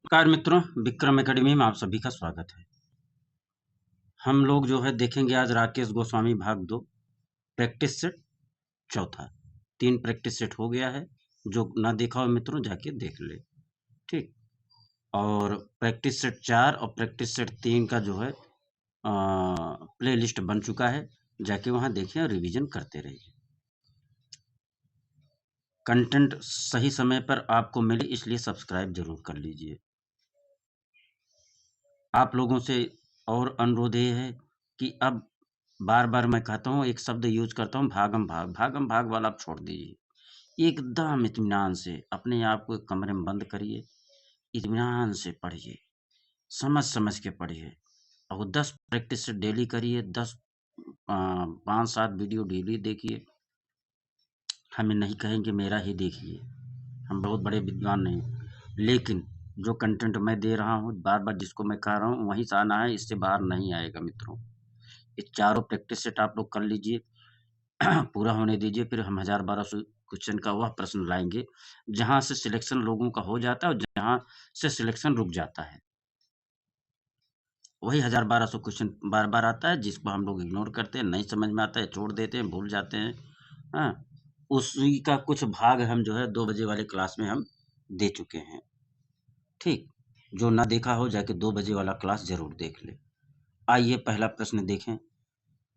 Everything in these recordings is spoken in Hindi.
नमस्कार मित्रों, विक्रम एकेडमी में आप सभी का स्वागत है। हम लोग जो है देखेंगे आज राकेश गोस्वामी भाग 2 प्रैक्टिस सेट चौथा। 3 प्रैक्टिस सेट हो गया है, जो ना देखा हो मित्रों जाके देख ले, ठीक? और प्रैक्टिस सेट 4 और प्रैक्टिस सेट 3 का जो है प्लेलिस्ट बन चुका है, जाके वहाँ देखें और रिवीजन करते रहिए। कंटेंट सही समय पर आपको मिले इसलिए सब्सक्राइब ज़रूर कर लीजिए। आप लोगों से और अनुरोध ये है कि अब बार-बार मैं कहता हूँ, एक शब्द यूज़ करता हूँ भागम-भाग, भागम-भाग वाला आप छोड़ दीजिए। एकदम इत्मीनान से अपने आप को एक कमरे में बंद करिए, इत्मीनान से पढ़िए, समझ-समझ के पढ़िए और 10 प्रैक्टिस डेली करिए, 10 5-7 वीडियो डेली देखिए। हम ये नहीं कहेंगे मेरा ही देखिए, हम बहुत बड़े विद्वान नहीं, लेकिन जो कंटेंट मैं दे रहा हूँ, बार-बार जिसको मैं कह रहा हूँ, वहीं से आना है, इससे बाहर नहीं आएगा मित्रों। ये चारों प्रैक्टिस सेट आप लोग कर लीजिए, पूरा होने दीजिए, फिर हम 1000-1200 क्वेश्चन का वह प्रश्न लाएँगे, जहाँ से सिलेक्शन लोगों का हो जाता है और जहाँ से सिलेक्शन रुक जाता है। वही 1000-1200 क्वेश्चन बार-बार आता है, जिसको हम लोग इग्नोर करते हैं, नहीं समझ में आता है, छोड़ देते हैं, भूल जाते हैं। हाँ? उसी का कुछ भाग हम जो है 2 बजे वाले क्लास में हम दे चुके हैं, ठीक? जो ना देखा हो जाके 2 बजे वाला क्लास ज़रूर देख ले। आइए पहला प्रश्न देखें।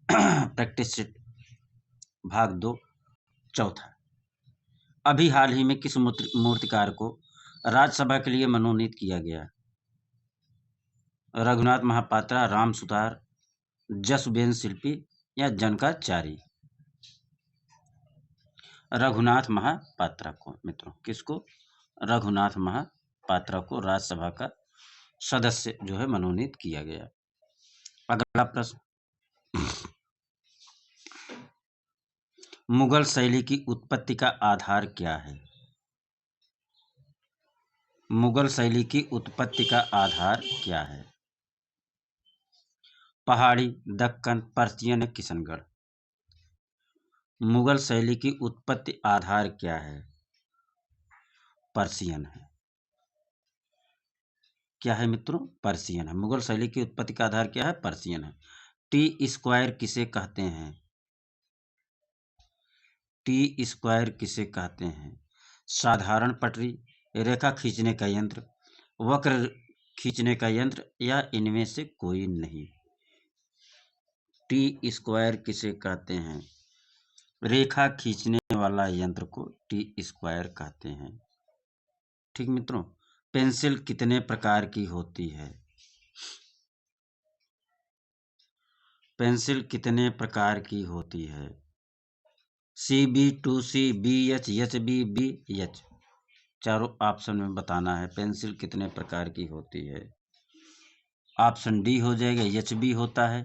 प्रैक्टिस सेट भाग 2 चौथा। अभी हाल ही में किस मूर्तिकार को राज्यसभा के लिए मनोनीत किया गया? रघुनाथ महापात्रा, राम सुतार, जसबेन शिल्पी या जनकाचारी? रघुनाथ महापात्रा को मित्रों, किसको? रघुनाथ महापात्रा को राज्यसभा का सदस्य जो है मनोनीत किया गया। अगला प्रश्न, मुगल शैली की उत्पत्ति का आधार क्या है? मुगल शैली की उत्पत्ति का आधार क्या है? पहाड़ी, दक्कन, पर्शियन या किशनगढ़? मुगल शैली की उत्पत्ति आधार क्या है? पर्शियन है। क्या है मित्रों? पर्शियन है। मुगल शैली की उत्पत्ति का आधार क्या है? पर्शियन है। टी स्क्वायर किसे कहते हैं? टी स्क्वायर किसे कहते हैं? साधारण पटरी, रेखा खींचने का यंत्र, वक्र खींचने का यंत्र या इनमें से कोई नहीं? टी स्क्वायर किसे कहते हैं? रेखा खींचने वाला यंत्र को टी स्क्वायर कहते हैं। ठीक मित्रों, पेंसिल कितने प्रकार की होती है? पेंसिल कितने प्रकार की होती है? CB, 2C, BH, HB, BH। चारों ऑप्शन में बताना है पेंसिल कितने प्रकार की होती है। ऑप्शन डी हो जाएगा, HB होता है,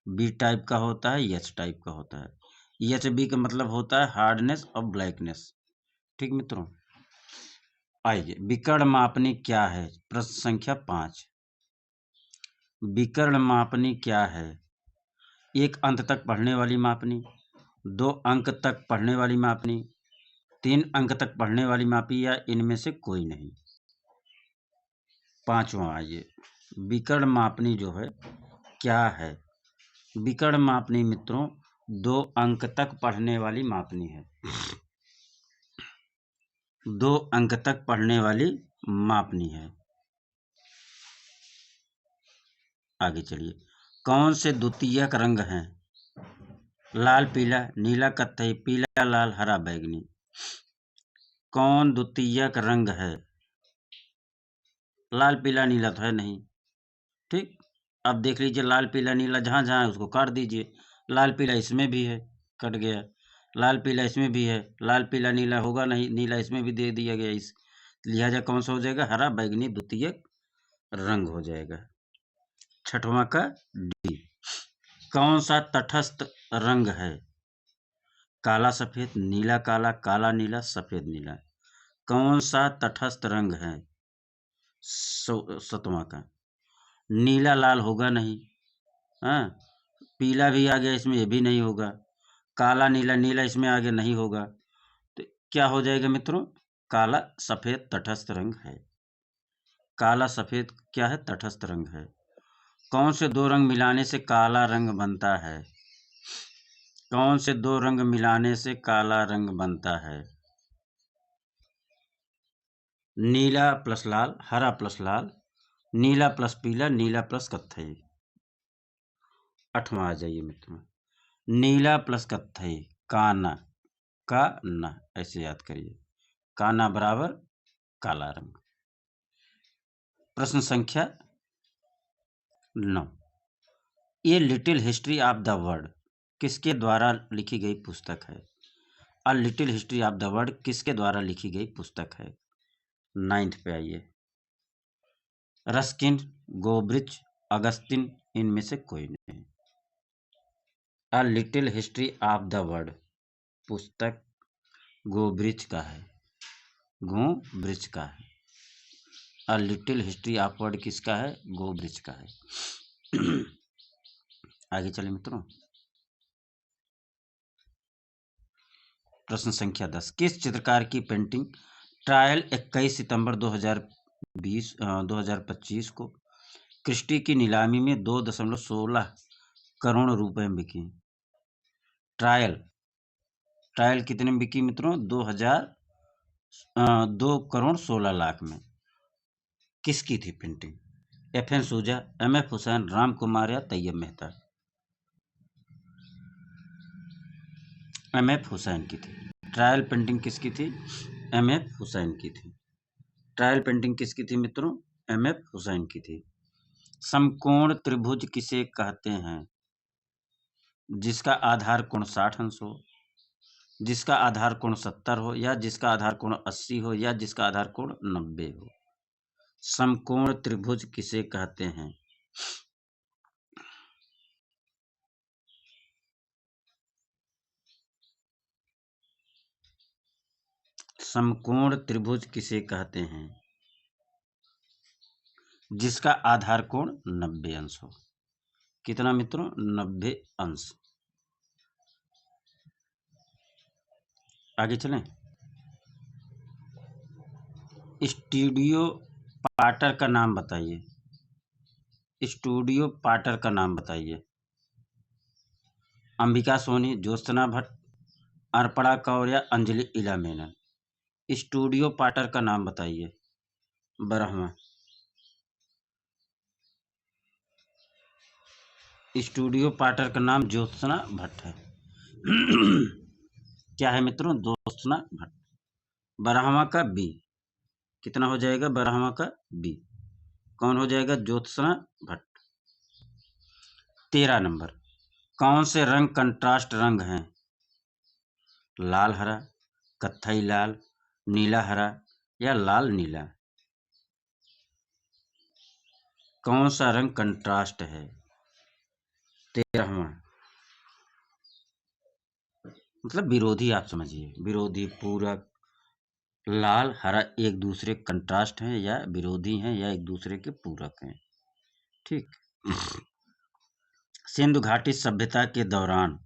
B टाइप का होता है, H टाइप का होता है। HB का मतलब होता है हार्डनेस और ब्लैकनेस। ठीक मित्रों, आइए विकर्ण मापनी क्या है? प्रश्न संख्या 5। विकर्ण मापनी क्या है? 1 अंक तक पढ़ने वाली मापनी, 2 अंक तक पढ़ने वाली मापनी, 3 अंक तक पढ़ने वाली मापी या इनमें से कोई नहीं? पांचवा आइए, विकर्ण मापनी जो है क्या है? विकर्ण मापनी मित्रों 2 अंक तक पढ़ने वाली मापनी है। 2 अंक तक पढ़ने वाली मापनी है। आगे चलिए, कौन से द्वितीयक रंग हैं? लाल, पीला, नीला, कत्थई, पीला, लाल, हरा, बैंगनी? कौन द्वितीयक रंग है? लाल, पीला, नीला तो है नहीं। ठीक, अब देख लीजिए लाल, पीला, नीला जहाँ जहाँ है उसको काट दीजिए। लाल, पीला इसमें भी है, कट गया। लाल, पीला इसमें भी है, लाल, पीला, नीला होगा नहीं, नीला इसमें भी दे दिया गया। इस लिहाजा कौन सा हो जाएगा? हरा, बैंगनी द्वितीयक रंग हो जाएगा। छठवां का डी, कौन सा तटस्थ रंग है? काला, सफेद, नीला, काला, काला, नीला, सफेद, नीला? कौन सा तटस्थ रंग है? सतवां का नीला, लाल होगा नहीं। हाँ, पीला भी आ गया इसमें, ये भी नहीं होगा। काला, नीला, नीला इसमें आगे नहीं होगा। तो क्या हो जाएगा मित्रों? काला सफेद तटस्थ रंग है। काला सफेद क्या है? तटस्थ रंग है। कौन से दो रंग मिलाने से काला रंग बनता है? कौन से दो रंग मिलाने से काला रंग बनता है? नीला प्लस लाल, हरा प्लस लाल, नीला प्लस पीला, नीला प्लस कत्थई। 8वां आ जाइए मित्रों। नीला प्लस कत्थई, काना, का ना, ऐसे याद करिए। काना बराबर काला रंग। प्रश्न संख्या 9। ये little history of the world किसके द्वारा लिखी गई पुस्तक है? A little history of the world किसके द्वारा लिखी गई पुस्तक है? 9th पे आइए। रस्किन, गोब्रिच, अगस्तिन, इनमें से कोई नहीं। A little history of the world पुस्तक गोब्रिच का है, गोब्रिच का है। A little history of world किसका है? गोब्रिच का है। आगे चले मित्रों। प्रश्न संख्या 10। किस चित्रकार की पेंटिंग ट्रायल 21 सितंबर 2025 को क्रिस्टी की नीलामी में 2.16 करोड़ रुपए में बिकी? ट्रायल कितने में बिकी मित्रों? 2 करोड़ 16 लाख में। किसकी थी पेंटिंग? FN सूजा, MF हुसैन, राम कुमार या तैयब मेहता? MF हुसैन की थी। ट्रायल पेंटिंग किसकी थी? MF हुसैन की थी। ट्रायल पेंटिंग किसकी थी मित्रों? MF हुसैन की थी। समकोण त्रिभुज किसे कहते हैं? जिसका आधार कोण 60 अंश हो, जिसका आधार कोण 70 हो, या जिसका आधार कोण 80 हो, या जिसका आधार कोण 90 हो। समकोण त्रिभुज किसे कहते हैं? समकोण त्रिभुज किसे कहते हैं? जिसका आधार कोण 90 अंश हो। कितना मित्रों? 90 अंश। आगे चलें। स्टूडियो पाटर का नाम बताइए। स्टूडियो पाटर का नाम बताइए। अंबिका सोनी, ज्योत्सना भट्ट, अर्पणा कौर या अंजलि इला मेनन? स्टूडियो पाटर का नाम बताइए। 12वां। स्टूडियो पाटर का नाम ज्योत्सना भट्ट है। क्या है मित्रों? ज्योत्सना भट्ट। 12वां का बी। कितना हो जाएगा 12वां का? बी। कौन हो जाएगा? ज्योत्सना भट्ट। 13 नंबर। कौन से रंग कंट्रास्ट रंग हैं? लाल हरा, कत्थई लाल, नीला हरा या लाल नीला? कौन सा रंग कंट्रास्ट है? 13वां। मतलब विरोधी, आप समझिए, विरोधी, पूरक। लाल हरा एक दूसरे कंट्रास्ट हैं या विरोधी हैं या एक दूसरे के पूरक हैं। ठीक। सिंधु घाटी सभ्यता के दौरान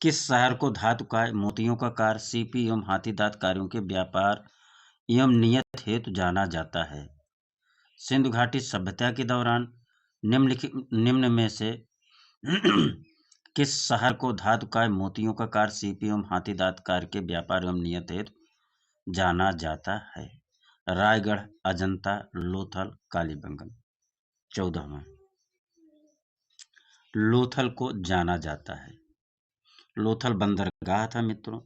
किस शहर को धातु काय, मोतियों का कार्य, सीपी एवं हाथीदांत कार्यों के व्यापार एवं नियत हेतु जाना जाता है? सिंधु घाटी सभ्यता के दौरान निम्न में से किस शहर को धातु काय, मोतियों का कार्य, सीपी एवं हाथीदांत कार्य के व्यापार एवं नियत हेतु जाना जाता है? रायगढ़, अजंता, लोथल, कालीबंगन? 14वां। लोथल को जाना जाता है। लोथल बंदरगाह था मित्रों।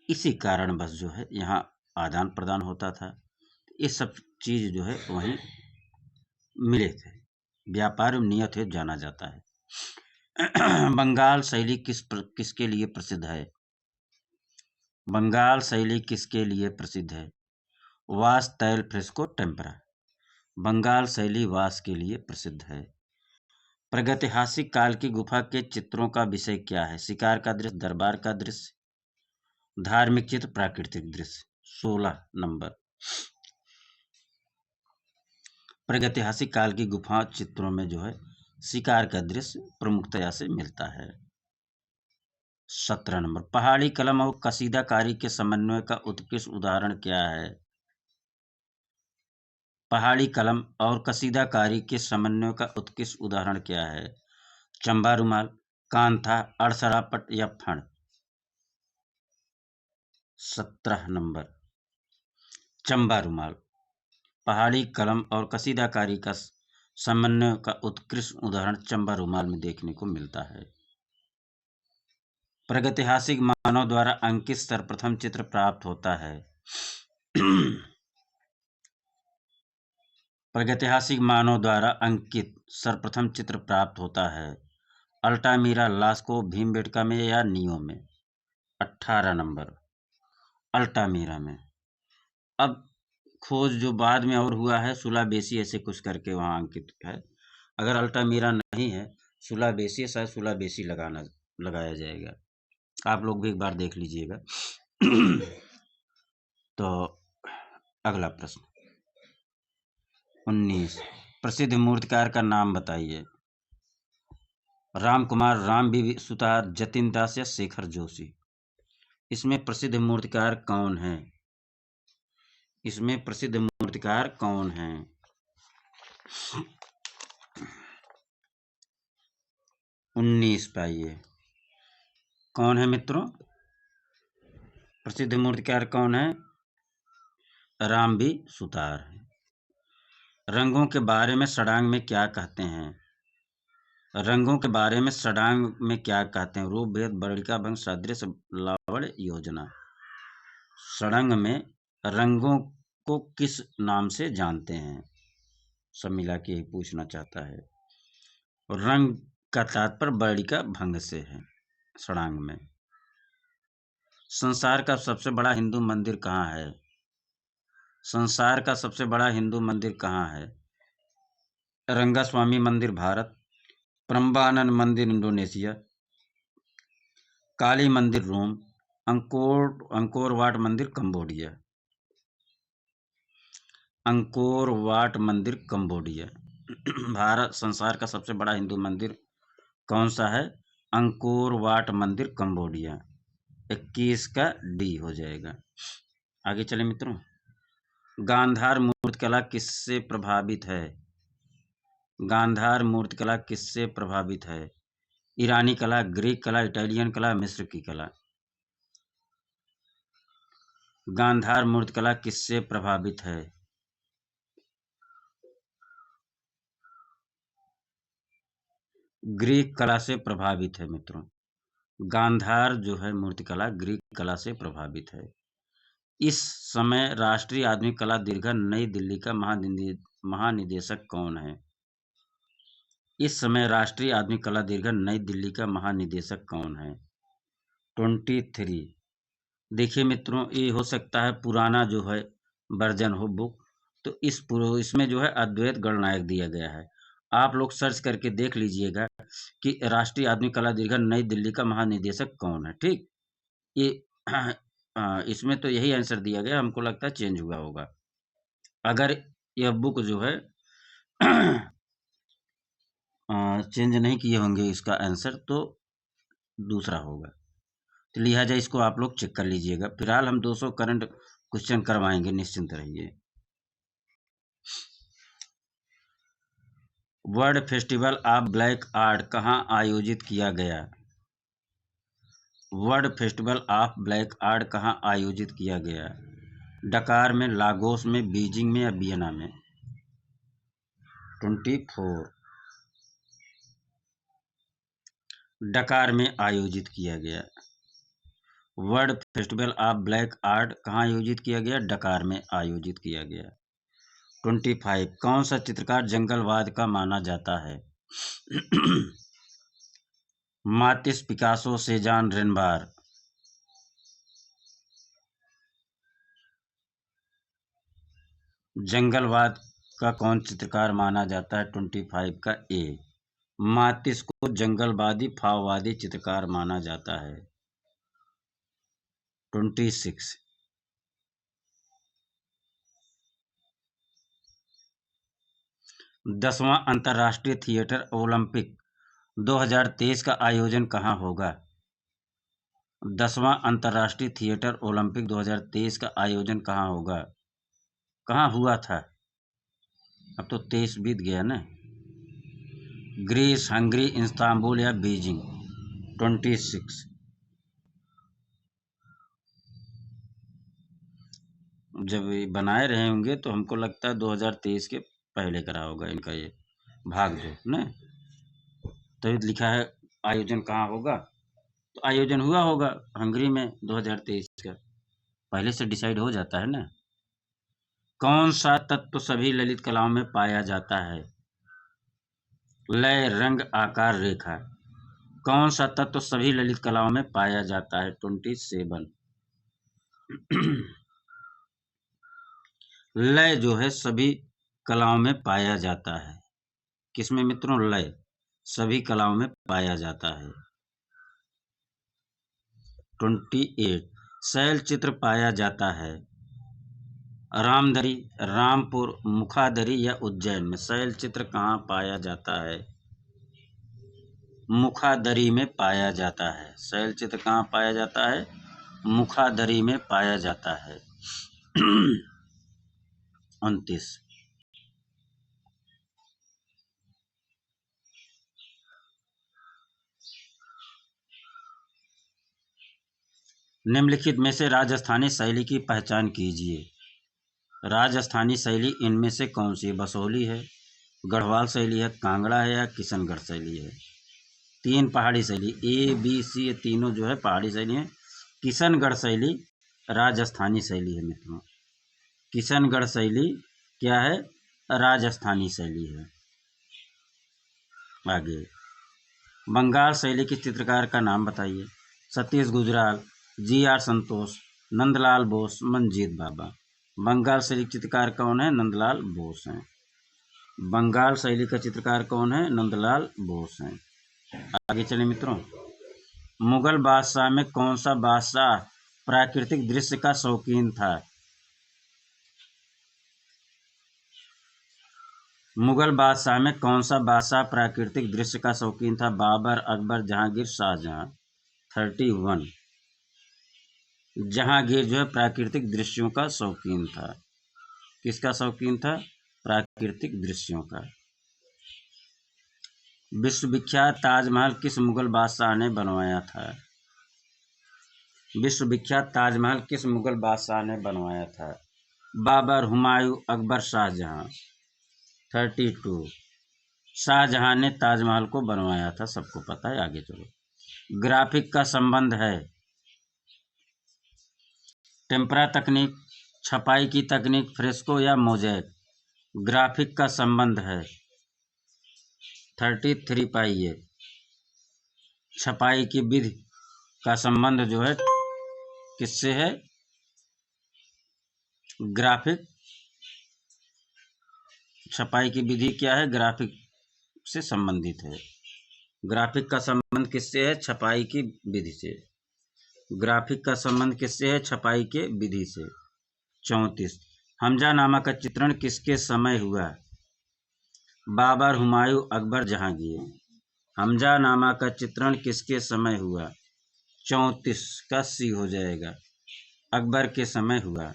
इसी कारण बस जो है यहाँ आदान प्रदान होता था। ये सब चीज जो है वहीं मिले थे। व्यापार एवं नियत हेतु जाना जाता है। बंगाल शैली किसके लिए प्रसिद्ध है? बंगाल शैली किसके लिए प्रसिद्ध है? वास, तैल, फ्रेस्को, टेम्परा? बंगाल शैली वास के लिए प्रसिद्ध है। प्रागैतिहासिक काल की गुफा के चित्रों का विषय क्या है? शिकार का दृश्य, दरबार का दृश्य, धार्मिक चित्र, प्राकृतिक दृश्य? 16 नंबर। प्रागैतिहासिक काल की गुफा चित्रों में जो है शिकार का दृश्य प्रमुखतया से मिलता है। 17 नंबर। पहाड़ी कलम और कसीदाकारी के समन्वय का उत्कृष्ट उदाहरण क्या है? पहाड़ी कलम और कसीदाकारी के समन्वय का उत्कृष्ट उदाहरण क्या है? चंबा रुमाल, कांथा, अड़सरापट या फण? 17 नंबर चंबा रुमाल। पहाड़ी कलम और कसीदाकारी का समन्वय का उत्कृष्ट उदाहरण चंबा रुमाल में देखने को मिलता है। प्रागैतिहासिक मानव द्वारा अंकित सर्वप्रथम चित्र प्राप्त होता है। प्रागैतिहासिक मानव द्वारा अंकित सर्वप्रथम चित्र प्राप्त होता है अल्टामीरा, लास्को, भीमबेटका में या नियो में? 18 नंबर अल्टामीरा में। अब खोज जो बाद में और हुआ है सुलाबेसी ऐसे कुछ करके वहाँ अंकित है। अगर अल्टामीरा नहीं है, सुलाबेसी, शायद सुलाबेसी लगाया जाएगा। आप लोग भी एक बार देख लीजिएगा। तो अगला प्रश्न 19, प्रसिद्ध मूर्तिकार का नाम बताइए। रामकुमार, रामबी सुतार, जतिन दास या शेखर जोशी? इसमें प्रसिद्ध मूर्तिकार कौन है? इसमें प्रसिद्ध मूर्तिकार कौन है? 19 पाइए कौन है मित्रों? प्रसिद्ध मूर्तिकार कौन है? रामबी सुतार है। रंगों के बारे में षडांग में क्या कहते हैं? रंगों के बारे में षडांग में क्या कहते हैं? रूप, भेद, वर्णिका, भंग, सादृश्य, लावण्य, योजना। षडांग में रंगों को किस नाम से जानते हैं? सब मिला के ही पूछना चाहता है। रंग का तात्पर्य वर्णिका, भंग से है षडांग में। संसार का सबसे बड़ा हिंदू मंदिर कहाँ है? संसार का सबसे बड़ा हिंदू मंदिर कहाँ है? रंगास्वामी मंदिर भारत, प्रम्बानन मंदिर इंडोनेशिया, काली मंदिर रोम, अंकोर वाट मंदिर कंबोडिया। अंकोर वाट मंदिर कंबोडिया। भारत संसार का सबसे बड़ा हिंदू मंदिर कौन सा है? अंकोर वाट मंदिर कंबोडिया। 21 का डी हो जाएगा। आगे चले मित्रों। गांधार मूर्तिकला किससे प्रभावित है? गांधार मूर्तिकला किससे प्रभावित है? ईरानी कला, ग्रीक कला, इटालियन कला, मिस्र की कला? गांधार मूर्तिकला किससे प्रभावित है? ग्रीक कला से प्रभावित है मित्रों। गांधार जो है मूर्तिकला ग्रीक कला से प्रभावित है। इस समय राष्ट्रीय आधुनिक कला दीर्घा नई दिल्ली का महानिदेशक कौन है? इस समय राष्ट्रीय आधुनिक कला दीर्घा नई दिल्ली का महानिदेशक कौन है? 23। देखिए मित्रों, ये हो सकता है पुराना जो है वर्जन हो बुक, तो इसमें जो है अद्वैत गणनायक दिया गया है। आप लोग सर्च करके देख लीजिएगा कि राष्ट्रीय आधुनिक कला दीर्घा नई दिल्ली का महानिदेशक कौन है। ठीक, ये इसमें तो यही आंसर दिया गया, हमको लगता है चेंज हुआ होगा। अगर यह बुक जो है चेंज नहीं किए होंगे इसका आंसर, तो दूसरा होगा। तो लिहाजा इसको आप लोग चेक कर लीजिएगा। फिलहाल हम 200 करंट क्वेश्चन करवाएंगे, निश्चिंत रहिए। World festival of black art कहाँ आयोजित किया गया? World festival of black art कहाँ आयोजित किया गया? डकार में, लागोस में, बीजिंग में या वियना में? 24 डकार में आयोजित किया गया। World festival of black art कहाँ आयोजित किया गया? डकार में आयोजित किया गया। 25 कौन सा चित्रकार जंगलवाद का माना जाता है? मातिस, पिकासो, सेजान, रेनबार? जंगलवाद का कौन चित्रकार माना जाता है? 25 का ए। मातिस को जंगलवादी भाववादी चित्रकार माना जाता है। 26 10वां अंतर्राष्ट्रीय थिएटर ओलंपिक 2023 का आयोजन कहाँ होगा? 10वां अंतर्राष्ट्रीय थिएटर ओलंपिक 2023 का आयोजन कहाँ होगा? कहाँ हुआ था? अब तो 23 बीत गया ना। ग्रीस, हंगरी, इस्तांबुल या बीजिंग? 26। जब ये बनाए रहे होंगे तो हमको लगता है 2023 के पहले करा होगा इनका ये भाग जो ना। तभी तो लिखा है आयोजन कहाँ होगा, तो आयोजन हुआ होगा हंगरी में 2023 का, पहले से डिसाइड हो जाता है ना। कौन सा तत्व सभी ललित कलाओं में पाया जाता है? लय, रंग, आकार, रेखा। कौन सा तत्व सभी ललित कलाओं में पाया जाता है? 27। लय जो है सभी कलाओं में पाया जाता है। किसमें मित्रों? लय सभी कलाओं में पाया जाता है। 28। शैल चित्र पाया जाता है रामदरी, रामपुर, मुखादरी या उज्जैन में? शैल चित्र कहाँ पाया जाता है? मुखादरी में पाया जाता है। शैल चित्र कहाँ पाया जाता है? मुखादरी में पाया जाता है। 29। निम्नलिखित में से राजस्थानी शैली की पहचान कीजिए। राजस्थानी शैली इनमें से कौन सी? बसोहली है, गढ़वाल शैली है, कांगड़ा है या किशनगढ़ शैली है? 3 पहाड़ी शैली, ए बी सी, ये तीनों जो है पहाड़ी शैली है। किशनगढ़ शैली राजस्थानी शैली है मित्रों। किशनगढ़ शैली क्या है? राजस्थानी शैली है। आगे, बंगाल शैली के चित्रकार का नाम बताइए। सतीश गुजराल, जी.आर. संतोष, नंदलाल बोस, मंजीत बाबा। बंगाल शैली के चित्रकार कौन है? नंदलाल बोस हैं। बंगाल शैली का चित्रकार कौन है? नंदलाल बोस हैं। आगे चले मित्रों। मुगल बादशाह में कौन सा बादशाह प्राकृतिक दृश्य का शौकीन था? मुगल बादशाह में कौन सा बादशाह प्राकृतिक दृश्य का शौकीन था? बाबर, अकबर, जहांगीर, शाहजहां। 31। जहांगीर जो है प्राकृतिक दृश्यों का शौकीन था। किसका शौकीन था? प्राकृतिक दृश्यों का। विश्वविख्यात ताजमहल किस मुगल बादशाह ने बनवाया था? विश्वविख्यात ताजमहल किस मुगल बादशाह ने बनवाया था? बाबर, हुमायूं, अकबर, शाहजहां। 32। शाहजहां ने ताजमहल को बनवाया था, सबको पता है। आगे चलो। ग्राफिक का संबंध है टेम्परा तकनीक, छपाई की तकनीक, फ्रेस्को या मोज़ेक? ग्राफिक का संबंध है 33 पाइए। छपाई की विधि का संबंध जो है किससे है? ग्राफिक। छपाई की विधि क्या है? ग्राफिक से संबंधित है। ग्राफिक का संबंध किससे है? छपाई की विधि से। ग्राफिक का संबंध किससे है? छपाई के विधि से। 34। हमजानामा का चित्रण किसके समय हुआ? बाबर, हुमायूं, अकबर, जहांगीर। हमजानामा का चित्रण किसके समय हुआ? 34 का सी हो जाएगा, अकबर के समय हुआ।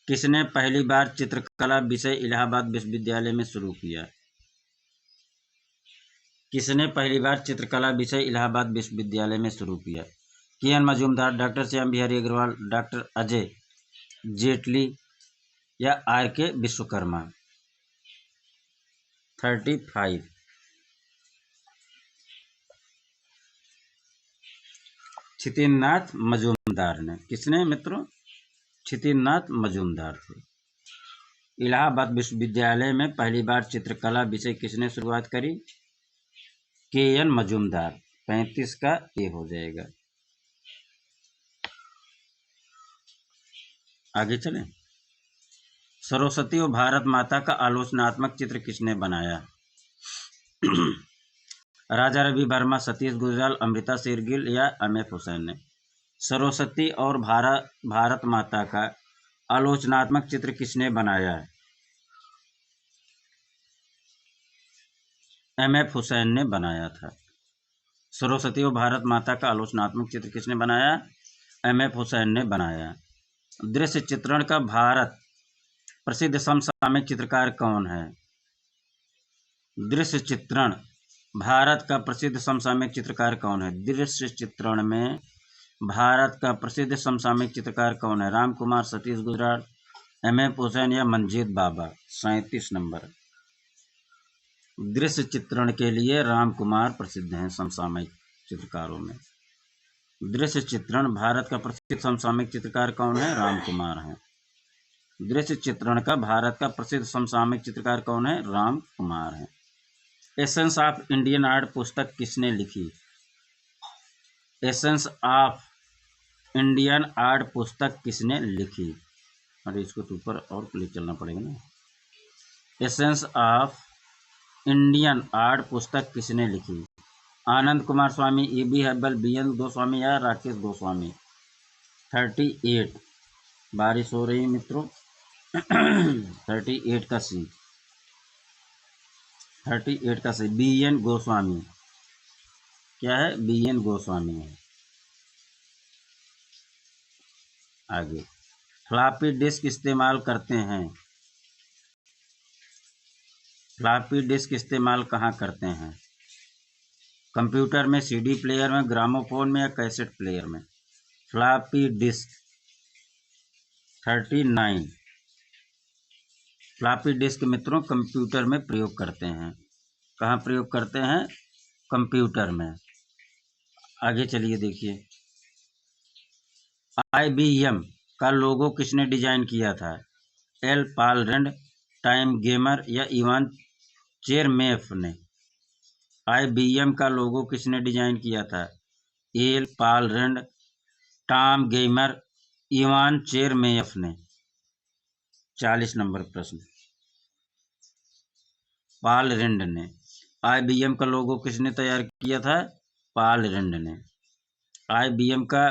किसने पहली बार चित्रकला विषय इलाहाबाद विश्वविद्यालय में शुरू किया? किसने पहली बार चित्रकला विषय इलाहाबाद विश्वविद्यालय में शुरू किया? K N. Majumdar, doctor Shyam Bihari Agrawal, doctor Ajay Jaitley या आर.के. विश्वकर्मा? 35। क्षितिनाथ मजूमदार ने। किसने मित्रों? क्षितिनाथ मजूमदार थे। इलाहाबाद विश्वविद्यालय में पहली बार चित्रकला विषय किसने शुरुआत करी? के.एन. मजूमदार। 35 का ए हो जाएगा। आगे चलें। सरस्वती और भारत माता का आलोचनात्मक चित्र किसने बनाया? राजा रवि वर्मा, सतीश गुजराल, अमृता शेरगिल या एम.एफ. हुसैन ने? सरस्वती और भारत माता का आलोचनात्मक चित्र किसने बनाया है? एम.एफ. हुसैन ने बनाया था। सरस्वती और भारत माता का आलोचनात्मक चित्र किसने बनाया? एम.एफ. हुसैन ने बनाया। दृश्य चित्रण का भारत प्रसिद्ध समसामयिक चित्रकार कौन है? दृश्य चित्रण भारत का प्रसिद्ध समसामयिक चित्रकार कौन है? दृश्य चित्रण में भारत का प्रसिद्ध समसामयिक चित्रकार कौन है? राम कुमार, सतीश गुजराल, M.F. हुसैन या मंजीत बाबा। 37 नंबर। दृश्य चित्रण के लिए राम कुमार प्रसिद्ध हैं समसामयिक चित्रकारों में। दृश्य चित्रण भारत का प्रसिद्ध समसामयिक चित्रकार कौन है? राम कुमार हैं। दृश्य चित्रण का भारत का प्रसिद्ध समसामयिक चित्रकार कौन है? राम कुमार हैं। एसेंस ऑफ इंडियन आर्ट पुस्तक किसने लिखी? एसेंस ऑफ इंडियन आर्ट पुस्तक किसने लिखी? अरे इसको तो ऊपर और ले चलना पड़ेगा ना। एसेंस ऑफ इंडियन आर्ट पुस्तक किसने लिखी? आनंद कुमार स्वामी, E.B. Hubble, B.N. गोस्वामी या राकेश गोस्वामी। 38। बारिश हो रही है मित्रों। 38 का सी। 38 का सी B.N. गोस्वामी। क्या है? B.N. गोस्वामी है। आगे, फ्लॉपी डिस्क इस्तेमाल करते हैं। फ्लॉपी डिस्क इस्तेमाल कहाँ करते हैं? कंप्यूटर में, CD प्लेयर में, ग्रामोफोन में या कैसेट प्लेयर में? Floppy disk. 39। फ्लॉपी डिस्क मित्रों कंप्यूटर में प्रयोग करते हैं। कहाँ प्रयोग करते हैं? कंप्यूटर में। आगे चलिए देखिए, IBM का लोगो किसने डिजाइन किया था? L Paul Rand, Tom Geismar या इवान चेरमेफ ने? IBM का लोगो किसने डिजाइन किया था? L Paul Rand, Tom Geismar, Ivan Chermayeff ने। 40 नंबर प्रश्न। पॉल रैंड ने। IBM का लोगो किसने तैयार किया था? पॉल रैंड ने। IBM का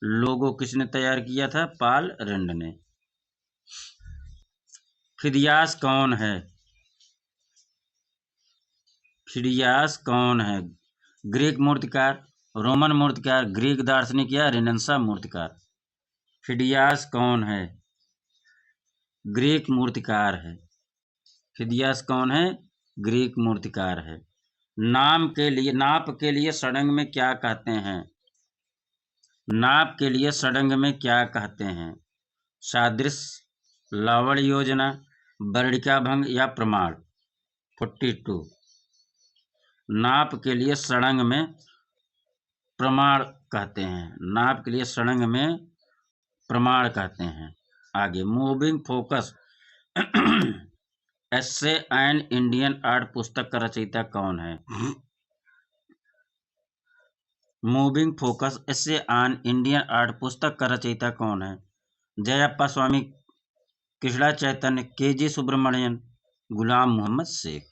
लोगो किसने तैयार किया था? पॉल रैंड ने। फिदियास कौन है? फिदियास कौन है? ग्रीक मूर्तिकार, रोमन मूर्तिकार, ग्रीक दार्शनिक या रेनेसां मूर्तिकार? फिदियास कौन है? ग्रीक मूर्तिकार है। फिदियास कौन है? ग्रीक मूर्तिकार है। नाप के लिए सड़ंग में क्या कहते हैं? नाप के लिए सड़ंग में क्या कहते हैं? सादृश्य, लावण योजना, वर्णिका भंग या प्रमाण? 42। नाप के लिए सड़ंग में प्रमाण कहते हैं। नाप के लिए सड़ंग में प्रमाण कहते हैं। आगे, moving focus essay and Indian art पुस्तक का रचयिता कौन है? Moving focus essay on Indian art पुस्तक का रचयिता कौन है? Jayappa Swami, Krishna Chaitanya, KG Subramanyan, Ghulam Mohammed Sheikh.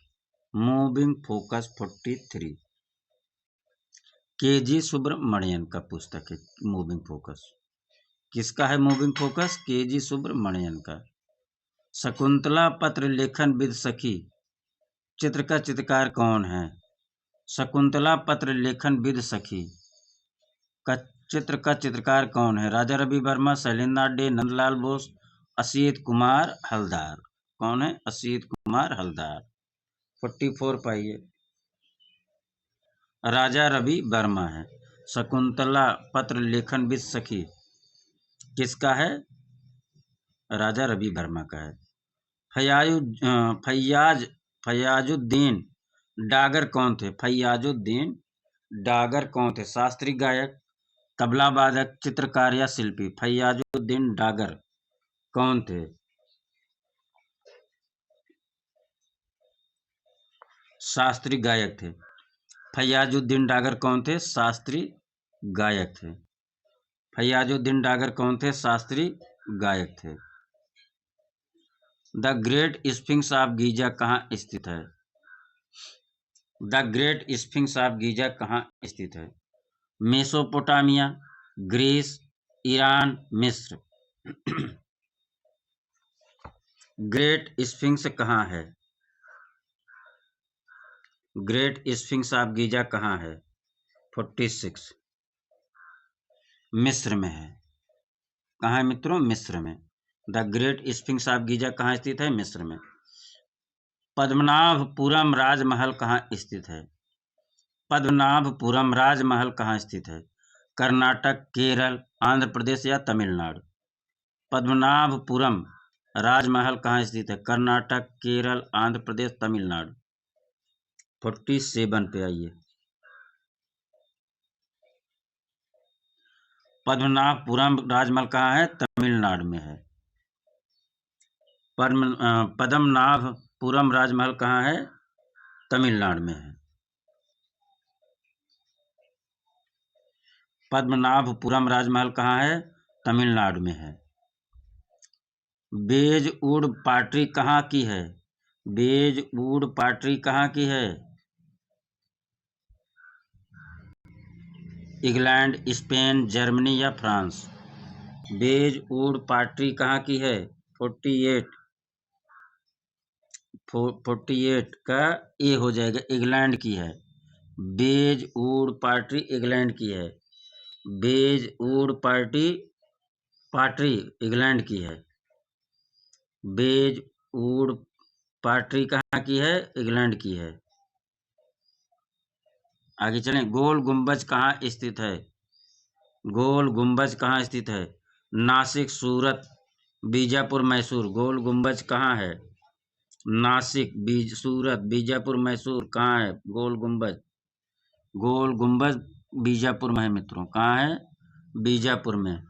Moving focus 43 KG Subramanyan का पुस्तक है। मूविंग फोकस किसका है? मूविंग फोकस KG सुब्रमण्यन का। शकुंतला पत्र लेखन विद सखी चित्र का चित्रकार कौन है? शकुंतला पत्र लेखन विद सखी का चित्र का चित्रकार कौन है? राजा रवि वर्मा, शैलेंद्रनाथ डे, नंदलाल बोस, असित कुमार हलदार। कौन है? असित कुमार हलदार। 44 पाइए। राजा रवि वर्मा है। शकुंतला पत्र लेखन विद सखी किसका है? राजा रवि वर्मा का है। फैयाजुद्दीन डागर कौन थे? फैयाजुद्दीन डागर कौन थे? शास्त्रीय गायक, तबला वादक, चित्रकार या शिल्पी? फैयाजुद्दीन डागर कौन थे? शास्त्रीय गायक थे। फैयाजुद्दीन डागर कौन थे? शास्त्रीय गायक थे। फैयाजुद्दीन डागर कौन थे? शास्त्रीय गायक थे। The great sphinx of Giza कहाँ स्थित है? The great sphinx of Giza कहाँ स्थित है? मेसोपोटामिया, ग्रीस, ईरान, मिस्र? ग्रेट स्फिंक्स कहाँ है? ग्रेट स्फिंक्स ऑफ गीजा कहाँ है? 46 मिस्र में है। कहाँ है मित्रों? मिस्र में। The great sphinx of Giza कहाँ स्थित है? मिस्र में। पद्मनाभपुरम राजमहल कहाँ स्थित है? पद्मनाभपुरम राजमहल कहाँ स्थित है? कर्नाटक, केरल, आंध्र प्रदेश या तमिलनाडु? पद्मनाभपुरम राजमहल कहाँ स्थित है? कर्नाटक, केरल, आंध्र प्रदेश, तमिलनाडु? 47 पे आइए। पद्मनाभपुरम राजमहल कहाँ है? तमिलनाडु में है। पद्मनाभपुरम राजमहल कहाँ है? तमिलनाडु में है। पद्मनाभपुरम राजमहल कहाँ है? तमिलनाडु में है। बेजउड पॉटरी कहाँ की है? बेजउड पॉटरी कहाँ की है? इंग्लैंड, स्पेन, जर्मनी या फ्रांस? बेजउड पॉटरी कहाँ की है? 48 का ए हो जाएगा, इंग्लैंड की है। बेजउड पॉटरी इंग्लैंड की है। बेजउड पॉटरी इंग्लैंड की है। बेजउड पॉटरी कहाँ की है? इंग्लैंड की है। आगे चलें। गोल गुंबज कहाँ स्थित है? गोल गुंबज कहाँ स्थित है? नासिक, सूरत, बीजापुर, मैसूर? गोल गुंबज कहाँ है? नासिक, सूरत, बीजापुर, मैसूर? कहाँ है गोल गुंबज? गोल गुंबज बीजापुर में है मित्रों। कहाँ है? बीजापुर में।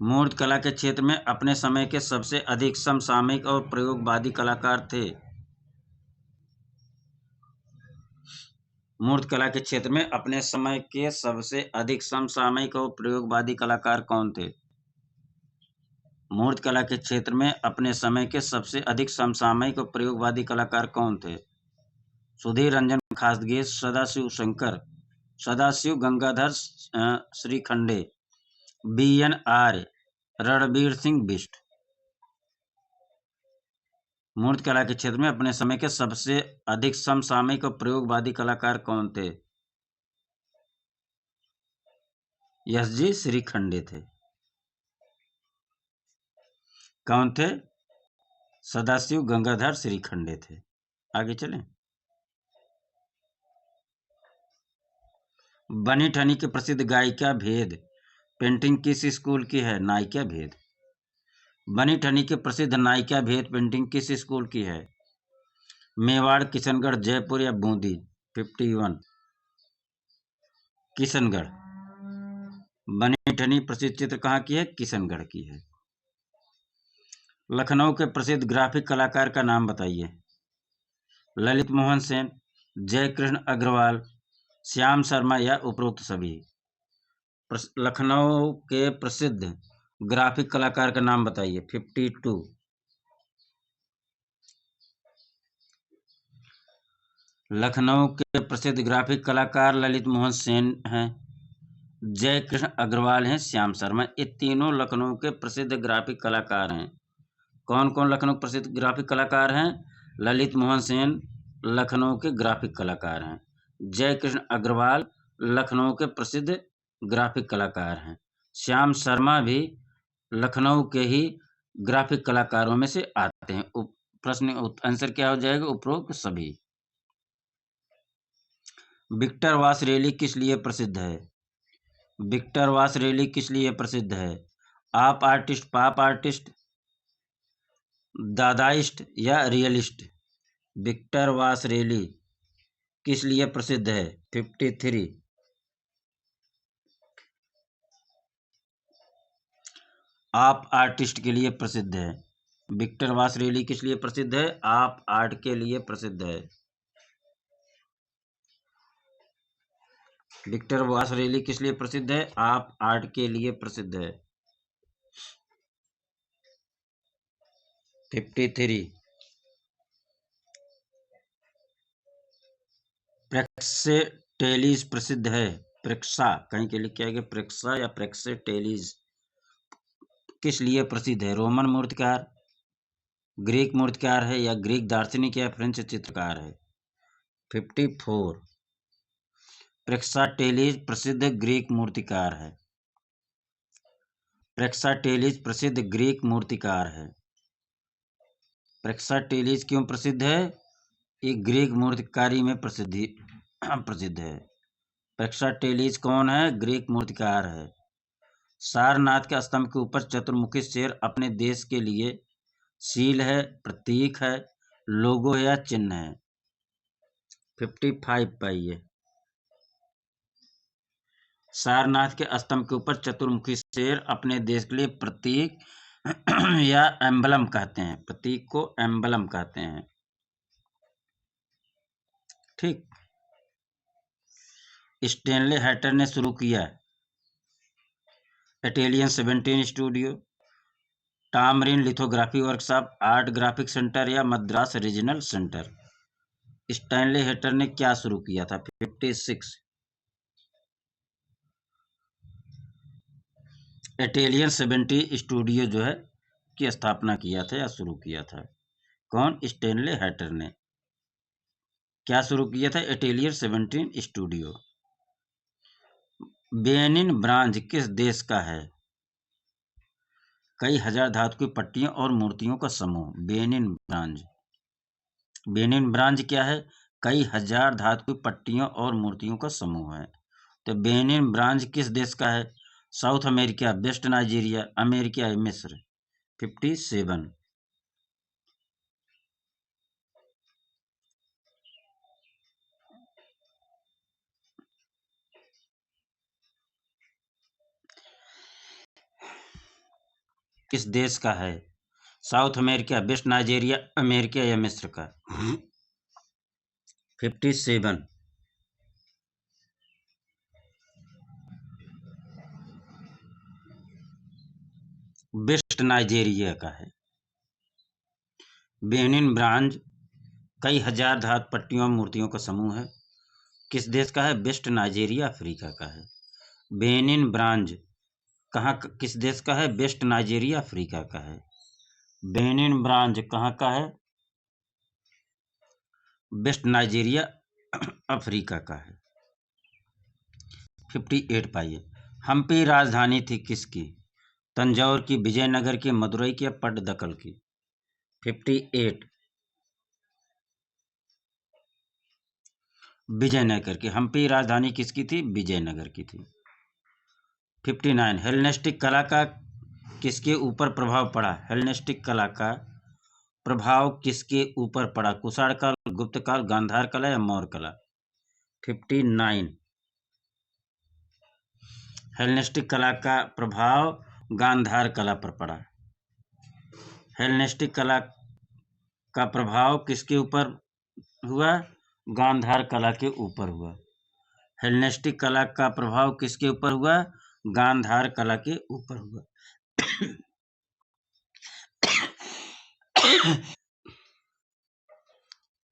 मूर्त कला के क्षेत्र में अपने समय के सबसे अधिक समसामयिक और प्रयोगवादी कलाकार थे। मूर्त कला के क्षेत्र में अपने समय के सबसे अधिक समसामयिक और प्रयोगवादी कलाकार कौन थे? मूर्त कला के क्षेत्र में अपने समय के सबसे अधिक समसामयिक और प्रयोगवादी कलाकार कौन थे? सुधीर रंजन खासगे, सदाशिव शंकर, सदाशिव गंगाधर श्रीखंडे, BN आर्य, रणबीर सिंह बिष्ट? मूर्त कला के क्षेत्र में अपने समय के सबसे अधिक समसामयिक और प्रयोगवादी कलाकार कौन थे? SG श्रीखंडे थे। कौन थे? सदाशिव गंगाधर श्रीखंडे थे। आगे चलें। बनी ठनी की प्रसिद्ध गायिका भेद पेंटिंग किस स्कूल की है? नायिका भेद। बनी ठनी की प्रसिद्ध नायिका भेद पेंटिंग किस स्कूल की है? मेवाड़, किशनगढ़, जयपुर या बूंदी? 51 किशनगढ़। बनी ठनी प्रसिद्ध चित्र कहाँ की है? किशनगढ़ की है। लखनऊ के प्रसिद्ध ग्राफिक कलाकार का नाम बताइए। ललित मोहन सेन, जयकृष्ण अग्रवाल, श्याम शर्मा या उपरोक्त सभी? लखनऊ के प्रसिद्ध ग्राफिक कलाकार का नाम बताइए। 52 लखनऊ के प्रसिद्ध ग्राफिक कलाकार ललित मोहन सेन हैं, जय कृष्ण अग्रवाल हैं, श्याम शर्मा। ये तीनों लखनऊ के प्रसिद्ध ग्राफिक कलाकार हैं। कौन कौन लखनऊ प्रसिद्ध ग्राफिक कलाकार हैं? ललित मोहन सेन लखनऊ के ग्राफिक कलाकार हैं। जय कृष्ण अग्रवाल लखनऊ के प्रसिद्ध ग्राफिक कलाकार हैं। श्याम शर्मा भी लखनऊ के ही ग्राफिक कलाकारों में से आते हैं। प्रश्न आंसर क्या हो जाएगा? उपरोक्त सभी। विक्टर वास रैली किस लिए प्रसिद्ध है? विक्टर वास रैली किस लिए प्रसिद्ध है? आप आर्टिस्ट, पाप आर्टिस्ट, दादाइस्ट या रियलिस्ट? विक्टर वास रैली किस लिए प्रसिद्ध है? 53 आप आर्टिस्ट के लिए प्रसिद्ध है। विक्टर वास रैली किस लिए प्रसिद्ध है? आप आर्ट के लिए प्रसिद्ध है। विक्टर वास रैली किस लिए प्रसिद्ध है? आप आर्ट के लिए प्रसिद्ध है। 53 प्रेक्सेटेलिस प्रसिद्ध है। प्रेक्सा कहीं के लिए क्या है? प्रेक्सा या प्रेक्सेटेलिस किस लिए प्रसिद्ध है? रोमन मूर्तिकार, ग्रीक मूर्तिकार है या ग्रीक दार्शनिक या फ्रेंच चित्रकार है? 54 प्रेक्साटेलिस प्रसिद्ध ग्रीक मूर्तिकार है। प्रेक्साटेलिस प्रसिद्ध ग्रीक मूर्तिकार है। प्रेक्साटेलिस क्यों प्रसिद्ध है? ये ग्रीक मूर्तिकारी में प्रसिद्ध है। प्रेक्साटेलिस कौन है? ग्रीक मूर्तिकार है। सारनाथ के स्तंभ के ऊपर चतुर्मुखी शेर अपने देश के लिए सील है, प्रतीक है, लोगो है या चिन्ह है? 55 पाइए। सारनाथ के स्तंभ के ऊपर चतुर्मुखी शेर अपने देश के लिए प्रतीक या एम्बलम कहते हैं। प्रतीक को एम्बलम कहते हैं। ठीक। स्टेनले हैटर ने शुरू किया Italian 17 studio, Tamarind lithography workshop, art graphic centre या Madras regional centre. Stanley Hayter ने क्या शुरू किया था? 56। इटालियन 70 स्टूडियो जो है की स्थापना किया था या शुरू किया था। कौन? स्टेनले हैटर ने। क्या शुरू किया था? Italian 17 studio. बेनिन ब्रांज किस देश का है? कई हजार धातु की पट्टियों और मूर्तियों का समूह। Benin bronze. बेनिन ब्रांज क्या है? कई हजार धातु की पट्टियों और मूर्तियों का समूह है। तो बेनिन ब्रांज किस देश का है? South America, west Nigeria, America या मिस्र। 57। किस देश का है? South America, west Nigeria, America या मिस्र का। 57। वेस्ट नाइजीरिया का है। बेनिन ब्रांज कई हजार धातु पट्टियों और मूर्तियों का समूह है। किस देश का है? वेस्ट नाइजीरिया, अफ्रीका का है। बेनिन ब्रांज किस देश का है? वेस्ट नाइजीरिया, अफ्रीका का है। बेनिन ब्रांज कहाँ का है? वेस्ट नाइजीरिया, अफ्रीका का है। 58 पाइए। हम्पी राजधानी थी किसकी? तंजौर की, विजयनगर की, मदुरई की या पट्टदकल की। 58। विजयनगर की। हम्पी राजधानी किसकी थी? विजयनगर की थी। 59। हेलेनिस्टिक कला का किसके ऊपर प्रभाव पड़ा? हेलेनिस्टिक कला का प्रभाव किसके ऊपर पड़ा? कुषाण काल, गुप्त काल, गांधार कला या मौर्य कला। 59। हेलेनिस्टिक कला का प्रभाव गांधार कला पर पड़ा। हेलेनिस्टिक कला का प्रभाव किसके ऊपर हुआ? गांधार कला के ऊपर हुआ। हेलेनिस्टिक कला का प्रभाव किसके ऊपर हुआ? गांधार कला के ऊपर हुआ।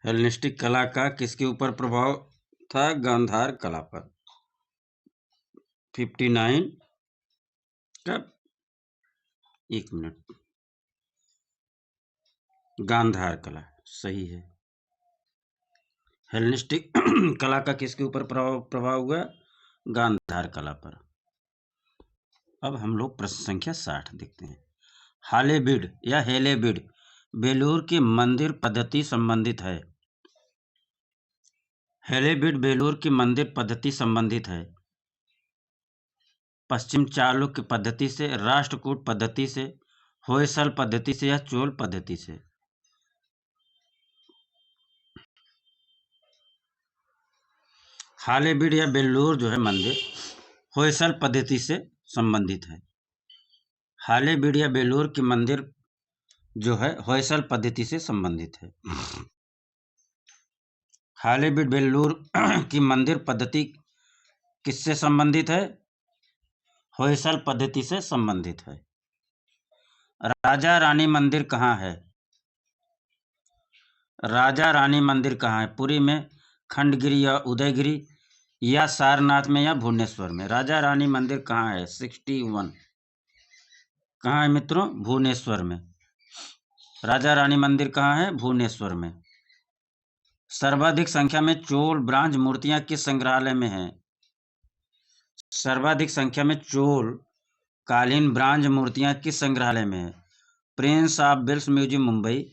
हेलेनिस्टिक कला का किसके ऊपर प्रभाव था? गांधार कला पर। 59 का 1 मिनट। गांधार कला सही है। हेलेनिस्टिक कला का किसके ऊपर प्रभाव हुआ? गांधार कला पर। अब हम लोग प्रश्न संख्या 60 देखते हैं। हालेबीड या हेलेबीड बेलूर की मंदिर पद्धति संबंधित है। हेलेबीड बेलूर की मंदिर पद्धति संबंधित है। पश्चिम चालुक्य पद्धति से, राष्ट्रकूट पद्धति से, होयसल पद्धति से या चोल पद्धति से। हालेबीड या बेलूर जो है मंदिर होयसल पद्धति से संबंधित है। हालेबीड या बेलूर की मंदिर जो है होयसल पद्धति से संबंधित है। हालेबीड बेलूर की मंदिर पद्धति किससे संबंधित है? होयसल पद्धति से संबंधित है। राजा रानी मंदिर कहाँ है? राजा रानी मंदिर कहाँ है? पुरी में, खंडगिरी या उदयगिरी या सारनाथ में या भुवनेश्वर में। राजा रानी मंदिर कहाँ है? 61। कहाँ है मित्रों? भुवनेश्वर में। राजा रानी मंदिर कहाँ है? भुवनेश्वर में। सर्वाधिक संख्या में चोल ब्रांज मूर्तियां किस संग्रहालय में हैं? सर्वाधिक संख्या में चोल कालीन ब्रांज मूर्तियां किस संग्रहालय में है? Prince of Wales museum Mumbai,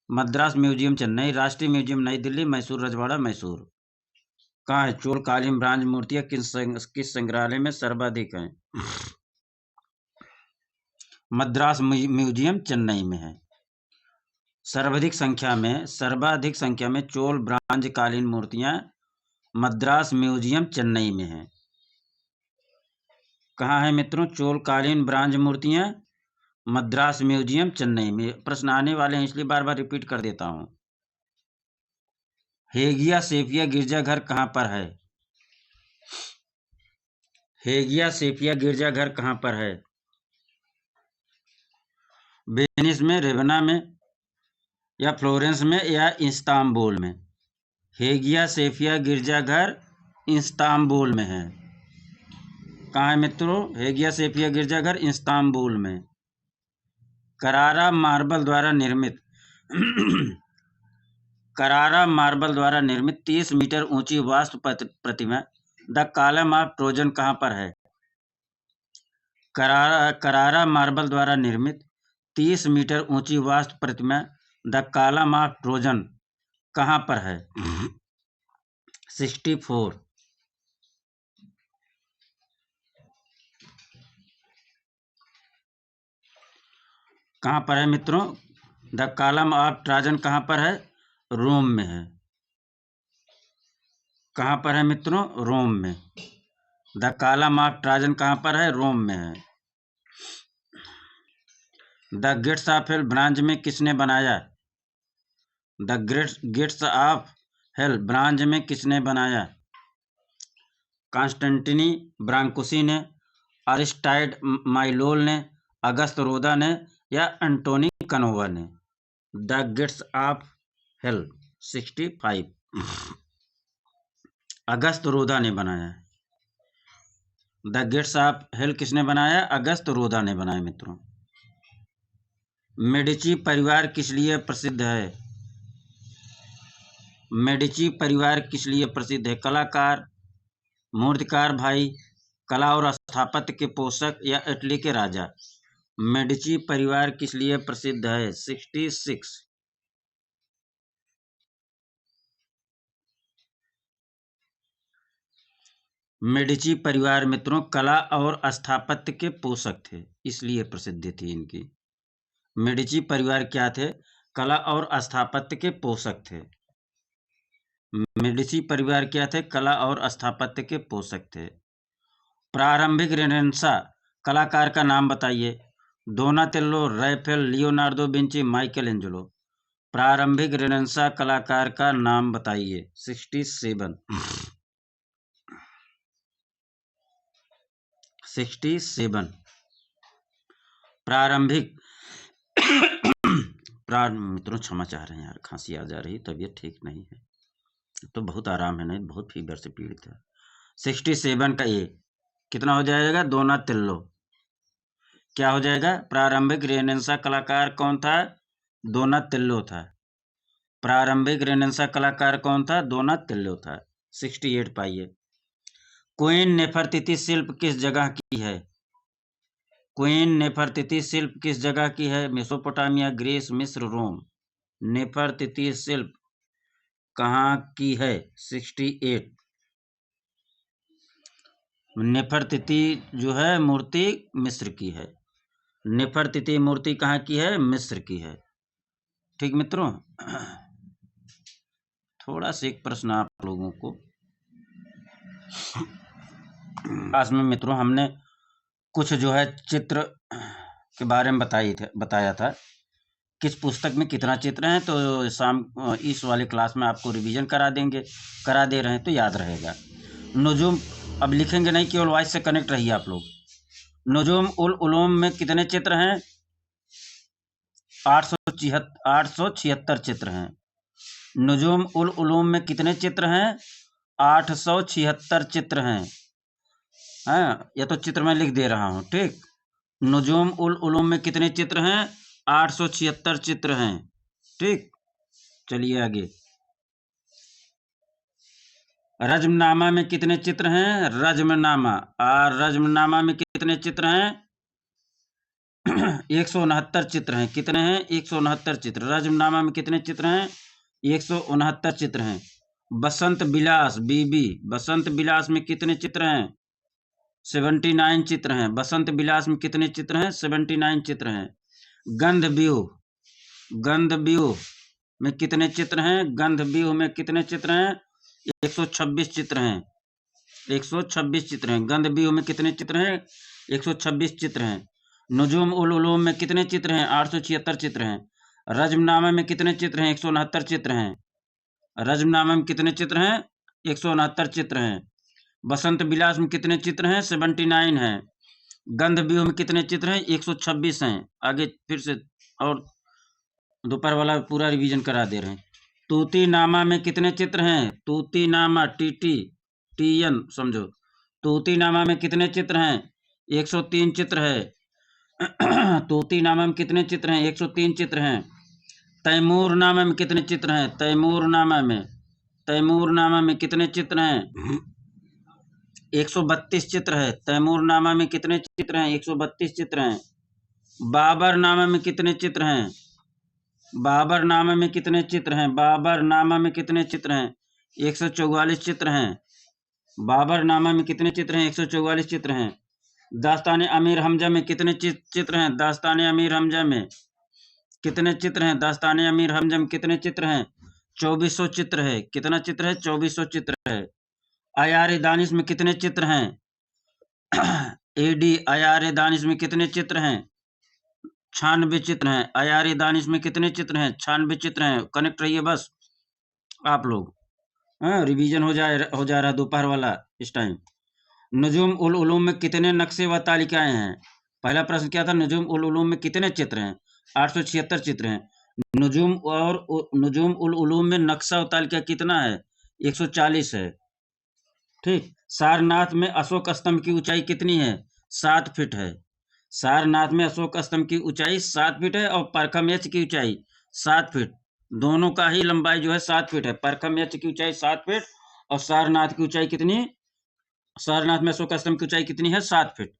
Madras museum Chennai, राष्ट्रीय म्यूजियम नई दिल्ली, मैसूर रजवाड़ा मैसूर। कहाँ है चोल कालीन ब्रांज मूर्तियां किस संग्रहालय में सर्वाधिक हैं? मद्रास म्यूजियम चेन्नई में है। सर्वाधिक संख्या में चोल ब्रांज कालीन मूर्तियां मद्रास म्यूजियम चेन्नई में है। कहाँ है मित्रों चोल कालीन ब्रांज मूर्तियां? मद्रास म्यूजियम चेन्नई में। प्रश्न आने वाले हैं इसलिए बार बार रिपीट कर देता हूं। हेगिया सेफिया गिरजाघर कहाँ पर है? हेगिया सेफिया गिरजाघर कहाँ पर है? वेनिस में, रेवना में, या फ्लोरेंस में, या इस्तांबुल में? हेगिया सेफिया गिरजाघर इस्तांबुल में है। कहाँ है मित्रों हेगिया सेफिया गिरजाघर? इस्तांबुल में। करारा मार्बल द्वारा निर्मित करारा मार्बल द्वारा निर्मित 30 मीटर ऊंची वास्तु प्रतिमा द कॉलम ऑफ ट्रोजन कहाँ पर है? करारा मार्बल द्वारा निर्मित 30 मीटर ऊंची वास्तु प्रतिमा द कॉलम ऑफ ट्रोजन कहाँ पर है? 64। कहाँ पर है मित्रों? द कॉलम ऑफ ट्रोजन कहाँ पर है? रोम में है। कहाँ पर है मित्रों? रोम में। द कॉलम ऑफ ट्रोजन कहाँ पर है? रोम में है। The gates of hell branch में किसने बनाया? The gates of hell branch में किसने बनाया? कॉन्स्टेंटिनी ब्रांकुसी ने, अरिस्टाइड माइलोल ने, अगस्त रोदा ने, या एंटोनी कनोवा ने? द गेट्स ऑफ हेल 65 अगस्त रोदा ने बनाया। द गेट्स ऑफ हेल किसने बनाया? अगस्त रोदा ने बनाया मित्रों। मेडिची परिवार किस लिए प्रसिद्ध है? मेडिची परिवार किस लिए प्रसिद्ध है? कलाकार, मूर्तिकार भाई, कला और स्थापत्य के पोषक, या इटली के राजा? मेडिची परिवार किस लिए प्रसिद्ध है? 66 मेडिची परिवार मित्रों कला और स्थापत्य के पोषक थे, इसलिए प्रसिद्धि थी इनकी। मेडिची परिवार क्या थे? कला और स्थापत्य के पोषक थे। मेडिची परिवार क्या थे? कला और स्थापत्य के पोषक थे। प्रारंभिक रेनेसां कलाकार का नाम बताइए। Donatello, Raphael, Leonardo Vinci, Michelangelo. प्रारंभिक रेनेसां कलाकार का नाम बताइए। 67 प्रारंभिक मित्रों क्षमा चाह रहे हैं यार, खांसी आ जा रही, तबीयत ठीक नहीं है, तो बहुत आराम है, नहीं बहुत फीवर से पीड़ित है। 67 का ए कितना हो जाएगा? डोनाटेल्लो। क्या हो जाएगा? प्रारंभिक रेनेसां कलाकार कौन था? डोनाटेल्लो था। प्रारंभिक रेनेसां कलाकार कौन था? डोनाटेल्लो था। 68 पाइए। क्वीन नेफरतिति शिल्प किस जगह की है? क्वीन नेफरतिति शिल्प किस जगह की है? मेसोपोटामिया, ग्रीस, मिस्र, रोम। नेफरतिति शिल्प कहाँ की है? 68। नेफरतिति जो है मूर्ति मिस्र की है। नेफरतिति मूर्ति कहाँ की है? मिस्र की है। ठीक मित्रों, थोड़ा सा एक प्रश्न आप लोगों को क्लास में मित्रों हमने कुछ जो है चित्र के बारे में बताया था, किस पुस्तक में कितना चित्र है, तो शाम इस वाले क्लास में आपको रिवीजन करा दे रहे हैं तो याद रहेगा। नुजूम, अब लिखेंगे नहीं, केवल वॉइस से कनेक्ट रहिए आप लोग। नुजूम उल उलूम में कितने चित्र हैं? 876 चित्र हैं। नुजूम उल उलूम में कितने चित्र हैं? 876 चित्र हैं। हाँ, या तो चित्र में लिख दे रहा हूँ, ठीक। नुजूम उल उलूम में कितने चित्र हैं? 876 चित्र हैं, ठीक। चलिए आगे। रज्मनामा में कितने चित्र हैं? रज्मनामा में कितने चित्र हैं? 169 चित्र हैं। कितने हैं? 169 चित्र। रज्मनामा में कितने चित्र हैं? 169 चित्र हैं। बसंत विलास बीबी, बसंत विलास में कितने चित्र हैं? 79 चित्र हैं। बसंत विलास में कितने चित्र हैं? 79 चित्र हैं। गंधव्यूह, गंधव्यूह में कितने चित्र हैं? गंधव्यूह में कितने चित्र हैं? 126 चित्र हैं। 126 चित्र हैं। गंधव्यूह में कितने चित्र हैं? 126 चित्र हैं। नुजूम उल उलूम में कितने चित्र हैं? 876 चित्र हैं। रज्मनामा में कितने चित्र हैं? 169 चित्र हैं। रज्मनामा में कितने चित्र हैं? 169 चित्र हैं। बसंत विलास में कितने चित्र हैं? 79 हैं। गंधव्यूह में कितने चित्र हैं? 126 हैं। आगे फिर से और दोपहर वाला पूरा रिवीजन करा दे रहे हैं। तूतीनामा में कितने चित्र हैं? तूतीनामा TN समझो। तूतीनामा में कितने चित्र हैं? 103 चित्र है। तूतीनामा में कितने चित्र हैं? 103 चित्र हैं। तैमूरनामा में कितने चित्र हैं? तैमूरनामा में कितने चित्र हैं? 132 चित्र है। तैमूरनामा में कितने चित्र हैं? 132 चित्र हैं। बाबरनामा में कितने चित्र हैं? बाबरनामा में कितने चित्र हैं? बाबरनामा में कितने चित्र हैं? 144 चित्र हैं। बाबरनामा में कितने चित्र हैं? 144 चित्र हैं। दास्तान अमीर हमजा में कितने चित्र हैं? दास्तान अमीर हमजा में कितने चित्र हैं? दास्तान अमीर हमजा में कितने चित्र हैं? 2400 चित्र है। कितना चित्र है? 2400 चित्र है। आयार दानिश में कितने चित्र हैं? आयार दानिश में कितने चित्र हैं? 96 चित्र हैं। आयार दानिश में कितने चित्र हैं? 96 चित्र हैं। कनेक्ट रहिए बस आप लोग। रिवीजन हो जा रहा है दोपहर वाला इस टाइम। नुजूम उल उलूम में कितने नक्शे व तालिकाएं हैं? पहला प्रश्न क्या था? नुजूम उल उलूम में कितने चित्र हैं? 876 चित्र हैं। नुजूम उल उलूम में नक्शा और तालिका कितना है? 140 है। ठीक। सारनाथ में अशोक स्तंभ की ऊंचाई कितनी है? 7 फीट है। सारनाथ में अशोक स्तंभ की ऊंचाई 7 फीट है और परखम एच की ऊंचाई 7 फीट। दोनों का ही लंबाई जो है 7 फीट है। परखम एच की ऊंचाई 7 फीट और सारनाथ की ऊंचाई कितनी? सारनाथ में अशोक स्तंभ की ऊंचाई कितनी है? 7 फीट।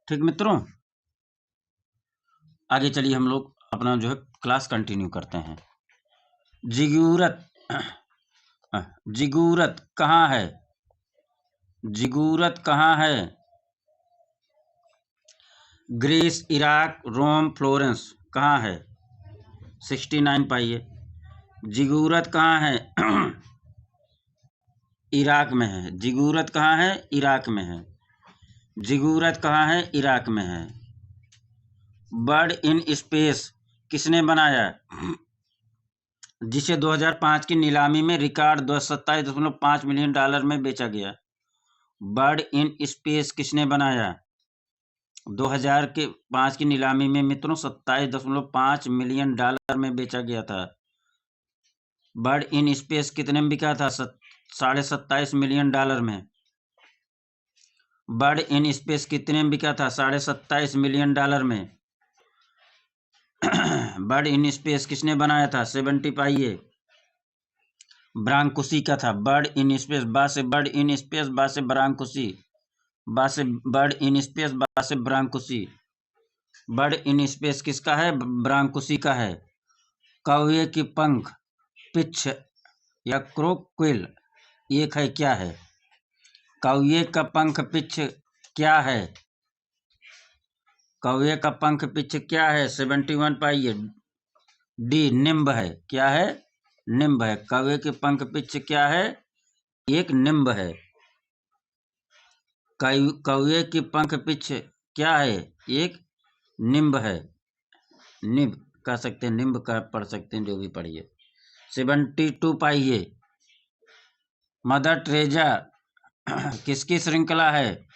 ठीक मित्रों, आगे चलिए हम लोग अपना जो है क्लास कंटिन्यू करते हैं। जिगूरत, जिगूरत कहाँ है? जिगूरत कहाँ है? ग्रीस, इराक, रोम, फ्लोरेंस कहाँ है? 69 पाइए। जिगूरत कहाँ है? इराक में है। जिगूरत कहाँ है? इराक में है। जिगूरत कहाँ है? इराक में है। बर्ड इन स्पेस किसने बनाया? जिसे 2005 की नीलामी में रिकॉर्ड 27.5 मिलियन डॉलर में बेचा गया। बर्ड इन स्पेस किसने बनाया? 2005 की नीलामी में मित्रों 27.5 मिलियन डॉलर में बेचा गया था। बर्ड इन स्पेस कितने में बिका था? 27.5 मिलियन डॉलर में। बर्ड इन स्पेस कितने में बिका था? 27.5 मिलियन डॉलर में। बर्ड इन स्पेस किसने बनाया था? 70 पाइए। ब्रांकुसी का था। बर्ड इन स्पेस, बा से बर्ड इन स्पेस, बा से ब्रांकुसी, बा से बर्ड इन स्पेस, बा से ब्रांकुसी। बर्ड इन स्पेस किसका है? ब्रांकुसी का है। कौवे की पंख, पिच या क्रोक्विल एक है, क्या है? कौवे का पंख पिच क्या है? कौवे का पंख पिच क्या है? 71 पाइए। डी निम्ब है। क्या है? निम्ब है। कौवे के पंख पिच क्या है? एक निम्ब है। कौवे की पंख पिच क्या है? एक निम्ब है। निम्ब कह सकते हैं, निम्ब का पढ़ सकते हैं, जो भी पढ़िए। 72 पाइए। मदर टेरेसा किसकी श्रृंखला है?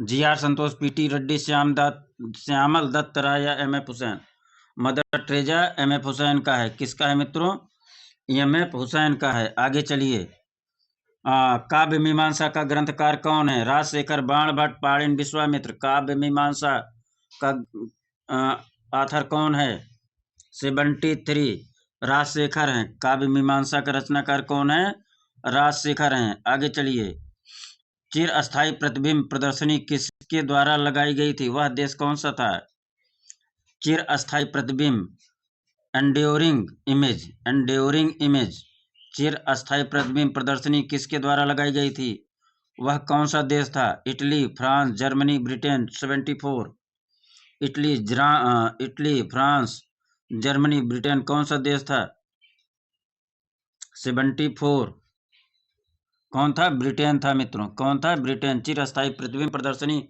GR संतोष, PT रेड्डी, श्यामल दत्त राय या MF Hussain? Mother Teresa MF Hussain का है। किसका है मित्रों? MF हुसैन का है। आगे चलिए। काव्य मीमांसा का ग्रंथकार कौन है? राजशेखर, बाण भट्ट, पाणिनि, विश्वामित्र। काव्य मीमांसा का ऑथर कौन है? 73 राजशेखर हैं। काव्य मीमांसा का रचनाकार कौन है? राजशेखर हैं। आगे चलिए। चिर अस्थायी प्रतिबिंब प्रदर्शनी किसके द्वारा लगाई गई थी? वह देश कौन सा था? चिर अस्थायी प्रतिबिंब, एंड्योरिंग इमेज, चिर अस्थायी प्रतिबिंब प्रदर्शनी किसके द्वारा लगाई गई थी? वह कौन सा देश था? Italy, France, Germany, Britain. 74। Italy, France, Germany, Britain कौन सा देश था? 74 कौन था? ब्रिटेन था मित्रों। कौन था? ब्रिटेन। चिर अस्थायी प्रतिबिंब प्रदर्शनी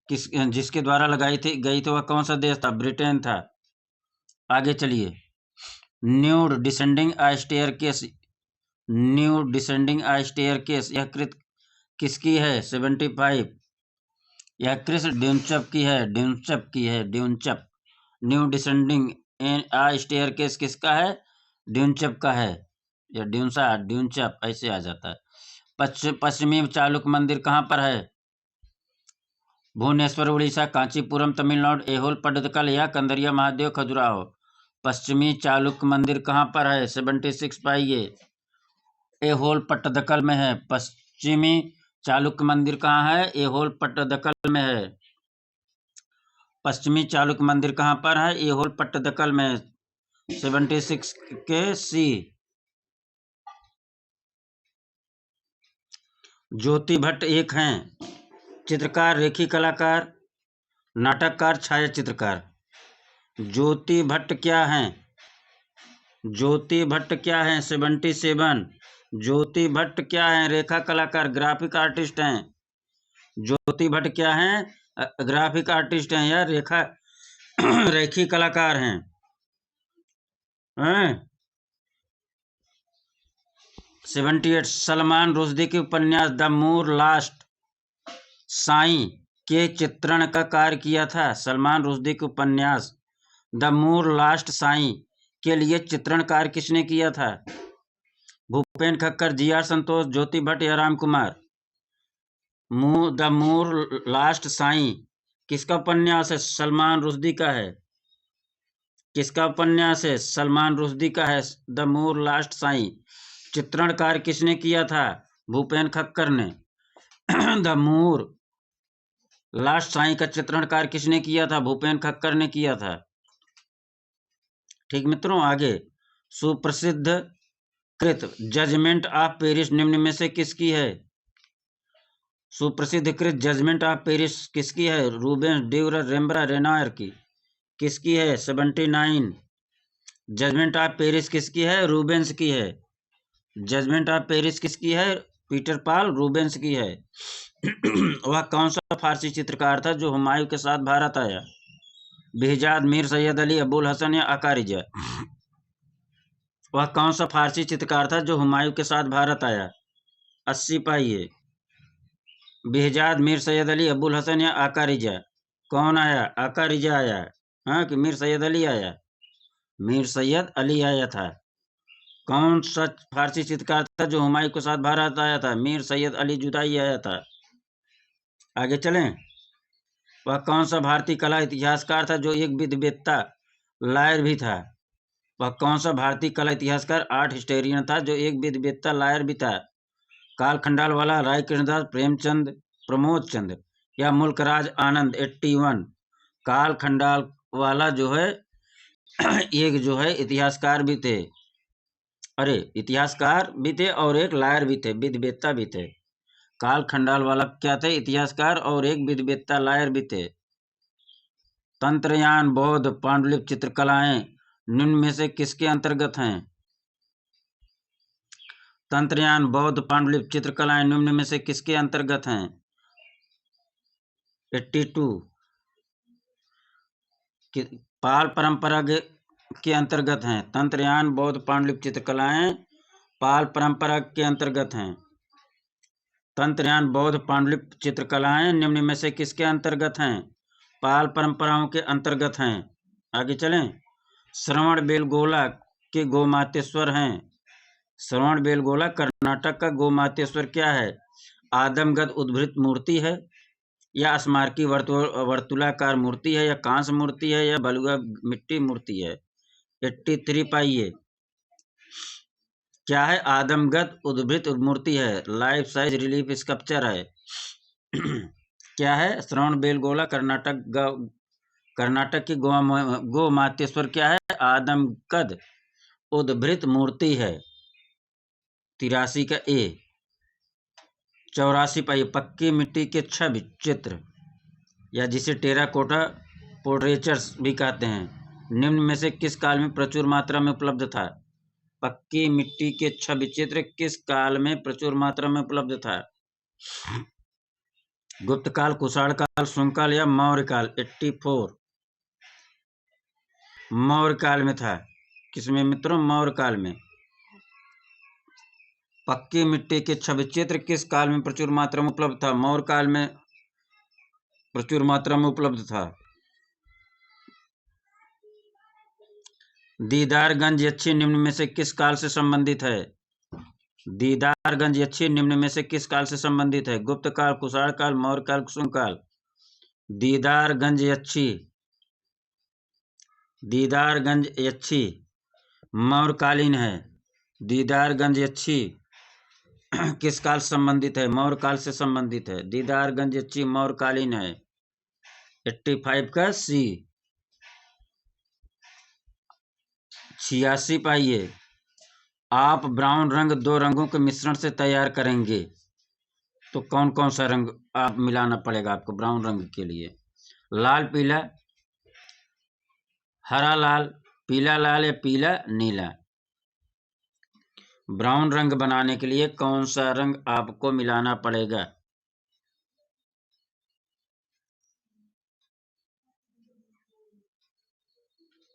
जिसके द्वारा लगाई गई थी वह कौन सा देश था? ब्रिटेन था। आगे चलिए। न्यू डिसेंडिंग आ स्टेयरकेस यह कृत किसकी है? 75। यह क्रिस ड्यूनचप की है। ड्यूनचप। न्यू डिसेंडिंग आ स्टेयरकेस किसका है? ड्यूनचप का है। या ड्यूनचप ऐसे आ जाता है। पश्चिमी चालुक्य मंदिर कहाँ पर है? भुवनेश्वर उड़ीसा, कांचीपुरम तमिलनाडु, ऐहोल पट्टदकल या कंदरिया महादेव खजुराहो। पश्चिमी चालुक्य मंदिर कहाँ पर है? 76 पाइए। ऐहोल पट्टदकल में है। पश्चिमी चालुक्य मंदिर कहाँ है? ऐहोल पट्टदकल में है। पश्चिमी चालुक्य मंदिर कहाँ पर है? ऐहोल पट्टदकल में। 76 के सी। ज्योति भट्ट एक हैं चित्रकार, रेखी कलाकार, नाटककार, छायाचित्रकार। ज्योति भट्ट क्या हैं? 77। ज्योति भट्ट क्या हैं? रेखा कलाकार, ग्राफिक आर्टिस्ट हैं। ज्योति भट्ट क्या हैं? ग्राफिक आर्टिस्ट हैं या रेखी कलाकार हैं। 78। सलमान रुश्दी के उपन्यास द मूर लास्ट साईं के चित्रण का कार्य किया था। सलमान रुश्दी के उपन्यास द मूर लास्ट साईं के लिए चित्रण कार्य किसने किया था? भूपेन खक्कर, जी.आर. संतोष, ज्योति भट्ट या Ram Kumar. The Moor last sigh किसका उपन्यास है? सलमान रुश्दी का है। किसका उपन्यास है? सलमान रुश्दी का है द मूर लास्ट साईं। चित्रण कार्य किसने किया था? भूपेन खक्कर ने। द मूर लास्ट साईं का चित्रण कार्य किसने किया था? भूपेन खक्कर ने किया था। ठीक मित्रों, आगे। सुप्रसिद्ध कृत जजमेंट ऑफ पेरिस निम्न में से किसकी है? सुप्रसिद्ध कृत जजमेंट ऑफ पेरिस किसकी है? रूबेंस, ड्यूरर, रेम्ब्रांड, रेनॉयर की। किसकी है? 79। जजमेंट ऑफ पेरिस किसकी है? रूबेंस की है। जजमेंट ऑफ पेरिस किसकी है? पीटर पॉल रूबेंस की है। वह कौन सा फारसी चित्रकार था जो हुमायूं के साथ भारत आया? बेहजाद, मीर सैयद अली, अबुल हसन या अकारिजा। वह कौन सा फारसी चित्रकार था जो हुमायूं के साथ भारत आया? 80 पाइए। बेहजाद, मीर सैयद अली, अबुल हसन या अकारिजा। कौन आया? अकारिजा आया। हाँ, कि मीर सैयद अली आया? मीर सैयद अली आया था। कौन सा फारसी चित्रकार था जो हुमायूं के साथ भारत आया था? मीर सैयद अली जुदाई आया था। आगे चलें। वह कौन सा भारतीय कला इतिहासकार था जो एक विद्वता लायर भी था? वह कौन सा भारतीय कला इतिहासकार आर्ट हिस्टोरियन था जो एक विद्वता लायर भी था? काल खंडालवाला, राय कृष्णदास, प्रेमचंद, प्रमोद चंद या मुल्कराज आनंद। 81। काल खंडालवाला जो है एक जो है इतिहासकार भी थे। इतिहासकार भी थे और एक लायर भी थे, विद्वता भी थे। काल खंडालवाला क्या थे? इतिहासकार और एक विद्वता लायर भी थे। तंत्रयान, बौद्ध पांडुलिपि चित्रकलाएं निम्न में से किसके अंतर्गत हैं? तंत्रयान, बौद्ध पांडुलिपि चित्रकलाएं निम्न में से किसके अंतर्गत हैं? 82। पाल परंपरा के अंतर्गत हैं। तंत्रयान, बौद्ध पांडुलिपि चित्रकलाएं पाल परंपरा के अंतर्गत हैं। तंत्रयान, बौद्ध पांडुलिपि चित्रकलाएं निम्न में से किसके अंतर्गत हैं? पाल परंपराओं के अंतर्गत हैं। आगे चलें। श्रवण बेलगोला के गोमातेश्वर हैं। श्रवण बेलगोला कर्नाटक का गोमातेश्वर क्या है? आदमगद उद्भृत मूर्ति है या स्मारकी वर्तुलाकार मूर्ति है या कांस्य मूर्ति है या बलुआ मिट्टी मूर्ति है? 83 पाइए। क्या है? आदमकद उद्भिद मूर्ति है, लाइफ साइज रिलीफ स्कल्पचर है। क्या है? श्रवण बेलगोला, कर्नाटक की गोमातेश्वर क्या है? आदमकद उद्भिद मूर्ति है। 83 का ए। 84 पाइए, पक्की मिट्टी के छवि चित्र या जिसे टेराकोटा पोर्ट्रेचर्स भी कहते हैं, निम्न में से किस काल में प्रचुर मात्रा में उपलब्ध था? पक्की मिट्टी के छवि चित्र किस काल में प्रचुर मात्रा में उपलब्ध था? गुप्त काल, कुषाण काल, शुंग काल या मौर्य काल? 84 मौर्य काल में था। किसमें मित्रों? मौर्य काल में। पक्की मिट्टी के छवि चित्र किस काल में प्रचुर मात्रा में उपलब्ध था? मौर्य काल में प्रचुर मात्रा में उपलब्ध था। दीदारगंज यक्षी निम्न में से किस काल से संबंधित है? दीदारगंज यक्षी निम्न में से किस काल से संबंधित है? गुप्त काल, कुषाण काल, मौर्य काल, शुंग काल? दीदारगंज यक्षी मौर्यकालीन है। दीदारगंज यक्षी किस काल से संबंधित है? मौर्य काल से संबंधित है। दीदारगंज यक्षी मौर्यकालीन है। 85 का सी। 86 पाइए, आप ब्राउन रंग दो रंगों के मिश्रण से तैयार करेंगे तो कौन कौन सा रंग आप मिलाना पड़ेगा आपको ब्राउन रंग के लिए? लाल पीला, हरा लाल, पीला लाल या पीला नीला? ब्राउन रंग बनाने के लिए कौन सा रंग आपको मिलाना पड़ेगा?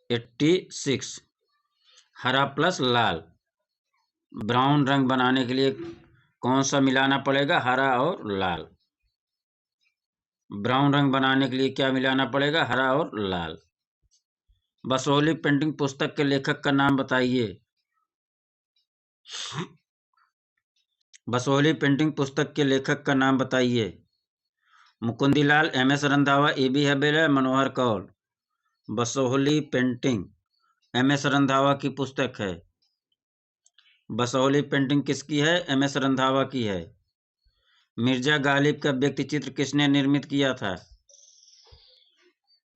एट्टी 86 हरा प्लस लाल। ब्राउन रंग बनाने के लिए कौन सा मिलाना पड़ेगा? हरा और लाल। ब्राउन रंग बनाने के लिए क्या मिलाना पड़ेगा? हरा और लाल। बसोहली पेंटिंग पुस्तक के लेखक का नाम बताइए। बसोहली पेंटिंग पुस्तक के लेखक का नाम बताइए। Mukundilal, M S. Randhawa, A B. Havell, Manohar Kaul? Basohli painting M S. Randhawa की पुस्तक है। बसोहली पेंटिंग किसकी है? एम.एस. रंधावा की है। मिर्जा गालिब का व्यक्ति चित्र किसने निर्मित किया था?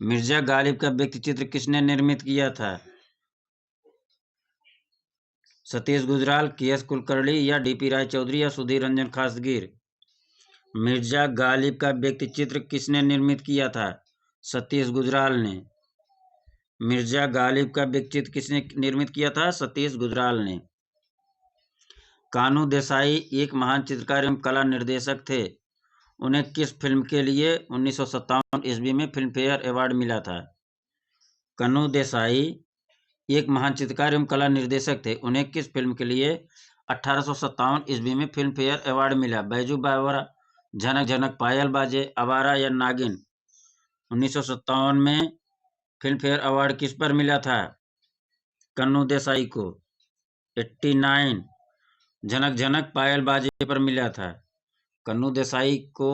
मिर्जा गालिब का व्यक्ति चित्र किसने निर्मित किया था? सतीश गुजराल, के.एस. कुलकर्णी या डी.पी. रायचौधरी या सुधीर रंजन खासगीर? मिर्जा गालिब का व्यक्ति चित्र किसने निर्मित किया था? सतीश गुजराल ने। मिर्जा गालिब का व्यक्ति चित्र किसने निर्मित किया था? सतीश गुजराल ने। कानू देसाई एक महान चित्रकार एवं कला निर्देशक थे। उन्हें किस फिल्म के लिए 1957 ईस्वी में फिल्म फेयर अवार्ड मिला था? कानू देसाई एक महान चित्रकार एवं कला निर्देशक थे। उन्हें किस फिल्म के लिए 1857 ईस्वी में फिल्म फेयर अवार्ड मिला? बैजू बावरा, झनक झनक पायल बाजे, आवारा या नागिन? 1957 में फिल्म फेयर अवार्ड किस पर मिला था? कन्नू देसाई को। 89 झनक झनक पायल बाजे पर मिला था। कन्नू देसाई को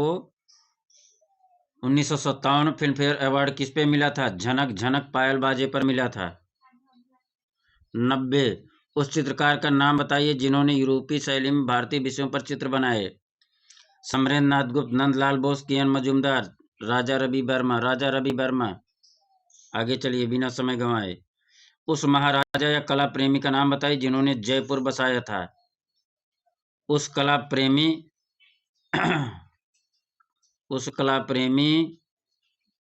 1957 में फिल्म फेयर अवार्ड किस पे मिला था? झनक झनक पायल बाजे पर मिला था। 90 उस चित्रकार का नाम बताइए जिन्होंने यूरोपीय शैली में भारतीय विषयों पर चित्र बनाए। समरेंद्र नाथ गुप्त, नंदलाल बोस, के.एन. मजूमदार, राजा रवि वर्मा? आगे चलिए बिना समय गंवाए। उस महाराजा या कला प्रेमी का नाम बताइए जिन्होंने जयपुर बसाया था। उस कला प्रेमी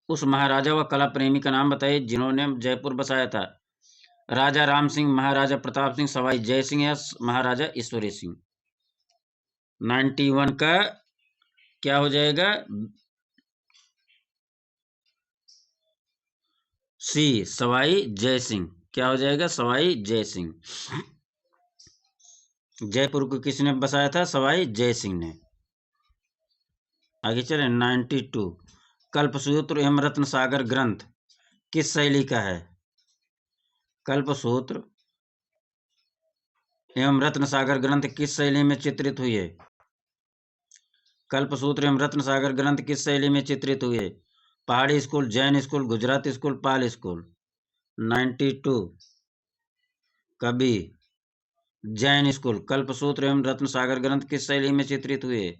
उस महाराजा व कला प्रेमी का नाम बताइए जिन्होंने जयपुर बसाया था। राजा राम सिंह, महाराजा प्रताप सिंह, सवाई जय सिंह या महाराजा ईश्वरी सिंह? 91 का क्या हो जाएगा? सी, सवाई जय सिंह। क्या हो जाएगा? सवाई जय सिंह। जयपुर को किसने बसाया था? सवाई जय सिंह ने। आगे चले 92 कल्पसूत्र एवं रत्न सागर ग्रंथ किस शैली का है? कल्पसूत्र एवं रत्न सागर ग्रंथ किस शैली में चित्रित हुए? कल्पसूत्र एवं रत्न सागर ग्रंथ किस शैली में चित्रित हुए? Pahari school, Jain school, Gujarati school, Pala school? 92 कभी जैन स्कूल। कल्पसूत्र एवं रत्न सागर ग्रंथ किस शैली में चित्रित हुए?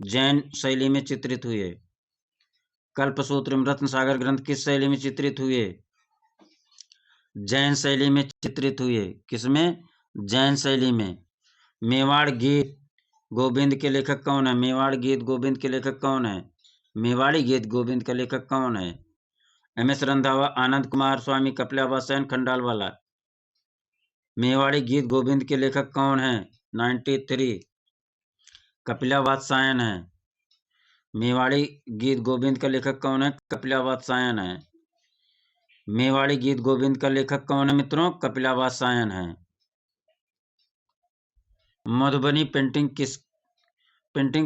जैन शैली में चित्रित हुए। कल्पसूत्र एवं रत्न सागर ग्रंथ किस शैली में चित्रित हुए? जैन शैली में चित्रित हुए। किसमें? जैन शैली में। मेवाड़ गीत गोविंद के लेखक कौन है? मेवाड़ गीत गोविंद के लेखक कौन है? मेवाड़ी गीत गोविंद का लेखक कौन है? एम.एस. रंधावा, आनंद कुमार, स्वामी कपिलावासन, खंडालवाला। मेवाड़ी गीत गोविंद के लेखक कौन है? 93 कपिलावात्सायन है। मेवाड़ी गीत गोविंद का लेखक कौन है? कपिलावात्सायन है। मेवाड़ी गीत गोविंद का लेखक कौन है मित्रों? कपिलावात्सायन है। मधुबनी पेंटिंग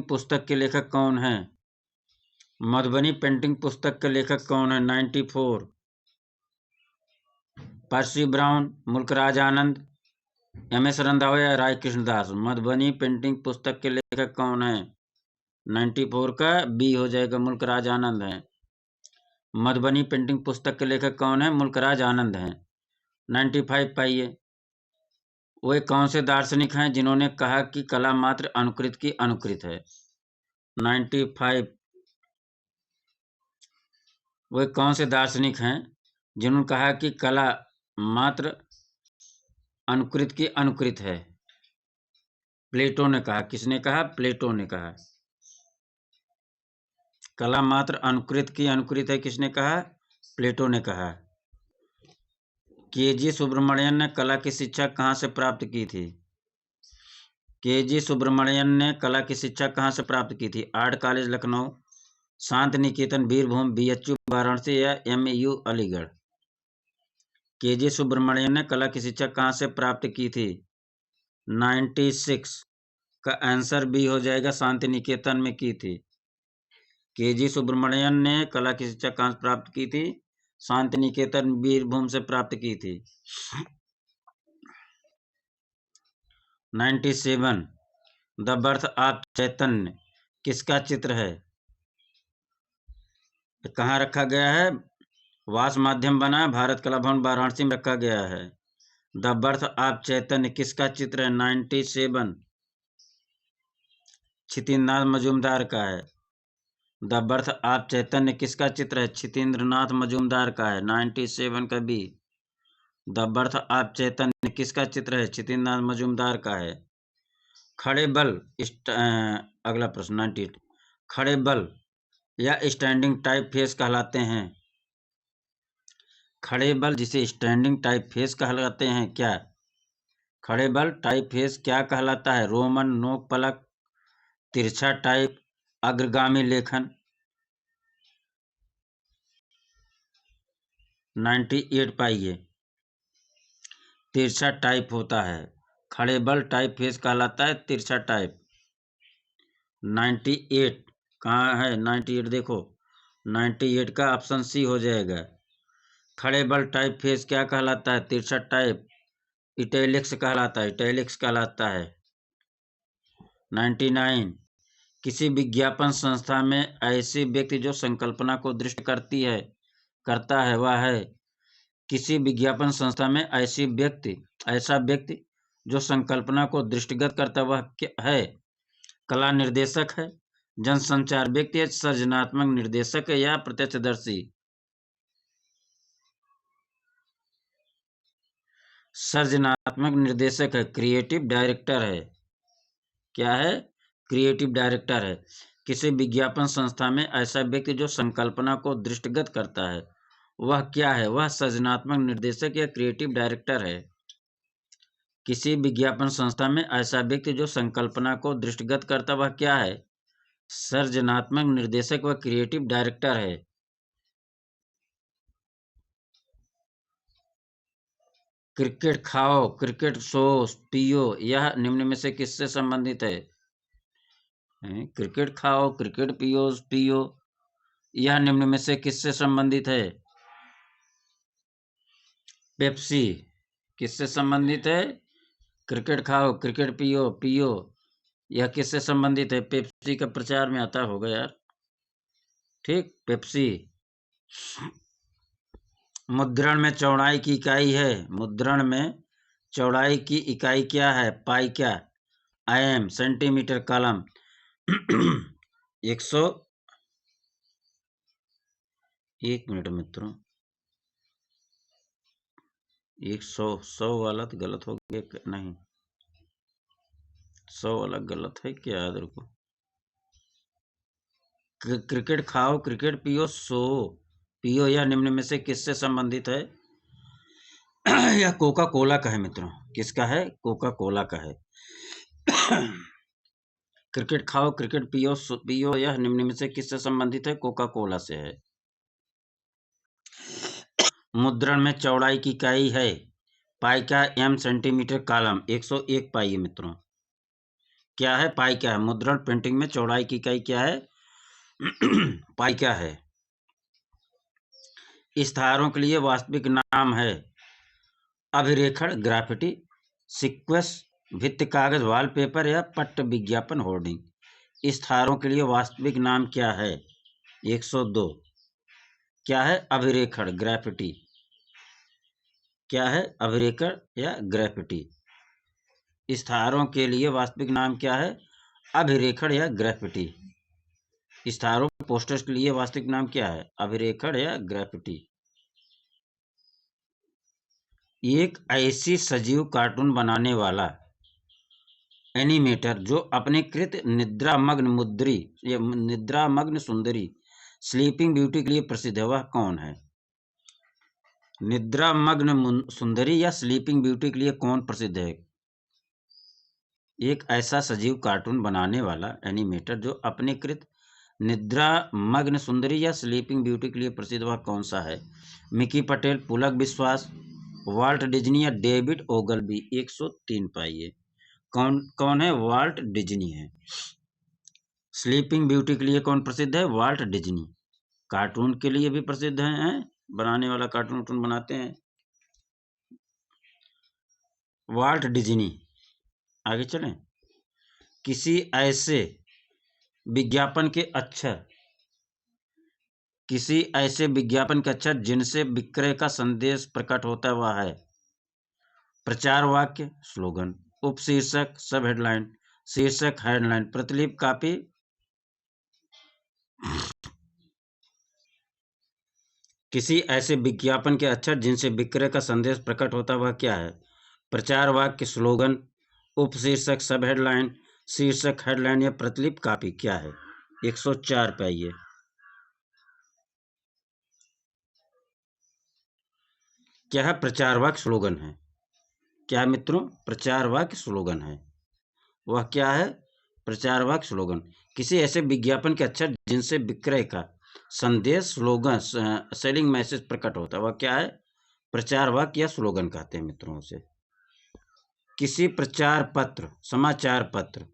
पुस्तक के लेखक कौन है? मधुबनी पेंटिंग पुस्तक के लेखक कौन है? 94 पर्सी ब्राउन, मुल्कराज आनंद, एम.एस. रंधावा या राय कृष्णदास। मधुबनी पेंटिंग पुस्तक के लेखक कौन है? 94 का बी हो जाएगा, मुल्कराज आनंद है। मधुबनी पेंटिंग पुस्तक के लेखक कौन है? मुल्कराज आनंद हैं। 95 पाइए। वे कौन से दार्शनिक हैं जिन्होंने कहा कि कला मात्र अनुकृत की अनुकृत है? 95 वे कौन से दार्शनिक हैं जिन्होंने कहा कि कला मात्र अनुकृत की अनुकृत है? प्लेटो ने कहा। किसने कहा? प्लेटो ने कहा। कला मात्र अनुकृत की अनुकृत है, किसने कहा? प्लेटो ने कहा। के.जी. सुब्रमण्यन ने कला की शिक्षा कहाँ से प्राप्त की थी? के.जी. सुब्रमण्यन ने कला की शिक्षा कहाँ से प्राप्त की थी? Art college Lucknow, Shanti Niketan Birbhum, BHU Varanasi या एमयू अलीगढ़। के.जी. सुब्रमण्यन ने कला की शिक्षा कहाँ से प्राप्त की थी? 96 का आंसर बी हो जाएगा, शांति निकेतन में की थी। के.जी. सुब्रमण्यन ने कला की शिक्षा कहाँ से प्राप्त की थी? शांति निकेतन बीरभूम से प्राप्त की थी। 97 द बर्थ ऑफ चैतन्य किसका चित्र है? कहाँ रखा गया है? वास माध्यम बना, भारत कला भवन वाराणसी में रखा गया है। द बर्थ ऑफ चैतन्य किसका चित्र है? 97 क्षितिन्द्रनाथ मजूमदार का है। द बर्थ ऑफ चैतन्य किसका चित्र है? क्षितिन्द्रनाथ मजूमदार का है। 97 का बी। द बर्थ ऑफ चैतन्य किसका चित्र है? क्षितिन्द्रनाथ मजूमदार का है। खड़े बल अगला प्रश्न 98 खड़े बल या स्टैंडिंग टाइप फेस कहलाते हैं? खड़े बल जिसे स्टैंडिंग टाइप फेस कहलाते हैं क्या? खड़े बल टाइप फेस क्या कहलाता है? रोमन, नोक पलक, तिरछा टाइप, अग्रगामी लेखन। 98 पाइए। तिरछा टाइप होता है। खड़े बल टाइप फेस कहलाता है तिरछा टाइप। 98 कहाँ है? 98 देखो, 98 का ऑप्शन सी हो जाएगा। खड़े बल टाइप फेस क्या कहलाता है? तिरछा टाइप। इटैलिक्स कहलाता है, इटैलिक्स कहलाता है। 99 किसी विज्ञापन संस्था में ऐसी व्यक्ति जो संकल्पना को दृष्ट करता है वह है? किसी विज्ञापन संस्था में ऐसा व्यक्ति जो संकल्पना को दृष्टिगत करता वह क्या है? कला निर्देशक है, जनसंचार व्यक्ति है, सृजनात्मक निर्देशक है या प्रत्यक्षदर्शी? सृजनात्मक निर्देशक है, क्रिएटिव डायरेक्टर है। क्या है? क्रिएटिव डायरेक्टर है। किसी विज्ञापन संस्था में ऐसा व्यक्ति जो संकल्पना को दृष्टिगत करता है वह क्या है? वह सृजनात्मक निर्देशक या क्रिएटिव डायरेक्टर है। किसी विज्ञापन संस्था में ऐसा व्यक्ति जो संकल्पना को दृष्टिगत करता वह क्या है? सृजनात्मक निर्देशक व क्रिएटिव डायरेक्टर है। क्रिकेट खाओ, क्रिकेट सो, पियो, यह निम्न में से किससे संबंधित है? क्रिकेट खाओ, क्रिकेट पियो, यह निम्न में से किससे संबंधित है? पेप्सी। किससे संबंधित है? क्रिकेट खाओ, क्रिकेट पियो, यह किससे संबंधित है? पेप्सी का प्रचार में आता होगा यार। ठीक, पेप्सी। मुद्रण में चौड़ाई की इकाई है। मुद्रण में चौड़ाई की इकाई क्या है? पाई क्या? IM सेंटीमीटर कॉलम 100 1 मिनट मित्रों, 100 वाला तो गलत हो गया, नहीं 100 वाला गलत है क्या? इधर को क्रिकेट खाओ क्रिकेट पियो सो पियो, यह निम्न में से किससे संबंधित है? यह कोका कोला का है मित्रों। किसका है? कोका कोला का है। क्रिकेट खाओ क्रिकेट पियो पियो, यह निम्न में से किससे संबंधित है? कोका कोला से है। मुद्रण में चौड़ाई की इकाई है पाई का M सेंटीमीटर कॉलम 101 पाई है मित्रों। क्या है? पाई क्या है? मुद्रण प्रिंटिंग में चौड़ाई की इकाई क्या है? पाई क्या है? इश्तहारों के लिए वास्तविक नाम है अभिरेखण, ग्राफिटी, सिक्वेंस, भित्ति कागज, वॉलपेपर या पट्ट विज्ञापन होर्डिंग। इश्तहारों के लिए वास्तविक नाम क्या है? 102। क्या है? अभिरेखण, ग्राफिटी। क्या है? अभिरेखण या ग्राफिटी। इश्तहारों के लिए वास्तविक नाम क्या है? अभिरेखण या ग्राफिटी। इश्तहारों पोस्टर्स के लिए वास्तविक नाम क्या है? अभिरेखण या ग्राफिटी। एक ऐसी सजीव कार्टून बनाने वाला एनिमेटर जो अपने कृत निद्रामग्न सुंदरी स्लीपिंग ब्यूटी के लिए प्रसिद्ध है, वह कौन है? निद्रामग्न सुंदरी या स्लीपिंग ब्यूटी के लिए कौन प्रसिद्ध है? एक ऐसा सजीव कार्टून बनाने वाला एनिमेटर जो अपने कृत निद्रामग्न सुंदरी या स्लीपिंग ब्यूटी के लिए प्रसिद्ध, वह कौन सा है? मिकी पटेल, पुलक विश्वास, वाल्ट डिज्नी या डेविड ओगलबी। 103 पाइए। कौन कौन है? वाल्ट डिज्नी है। स्लीपिंग ब्यूटी के लिए कौन प्रसिद्ध है? Walt Disney. कार्टून के लिए भी प्रसिद्ध हैं, बनाने वाला कार्टून बनाते हैं वाल्ट डिज्नी। आगे चलें। किसी ऐसे विज्ञापन के अक्षर जिनसे विक्रय का संदेश प्रकट होता है, वह है प्रचार वाक्य, स्लोगन, उपशीर्षक, सब हेडलाइन, शीर्षक, हेडलाइन, प्रतिलिपि, कॉपी। किसी ऐसे विज्ञापन के अक्षर जिनसे विक्रय का संदेश प्रकट होता है, वह क्या है? प्रचार वाक्य, स्लोगन, उपशीर्षक, सब हेडलाइन, शीर्षक, हेडलाइन या प्रतिलिपि, कॉपी। क्या है? 104 पे आइए। क्या है? प्रचार वाक्य, स्लोगन है। क्या मित्रों? प्रचार वाक्य, स्लोगन है। वह क्या है? प्रचार वाक्य, स्लोगन। किसी ऐसे विज्ञापन के अक्षर जिनसे विक्रय का संदेश, स्लोगन, सेलिंग मैसेज प्रकट होता है, वह क्या है? प्रचार वाक्य या स्लोगन कहते हैं मित्रों उसे। किसी प्रचार पत्र, समाचार पत्र,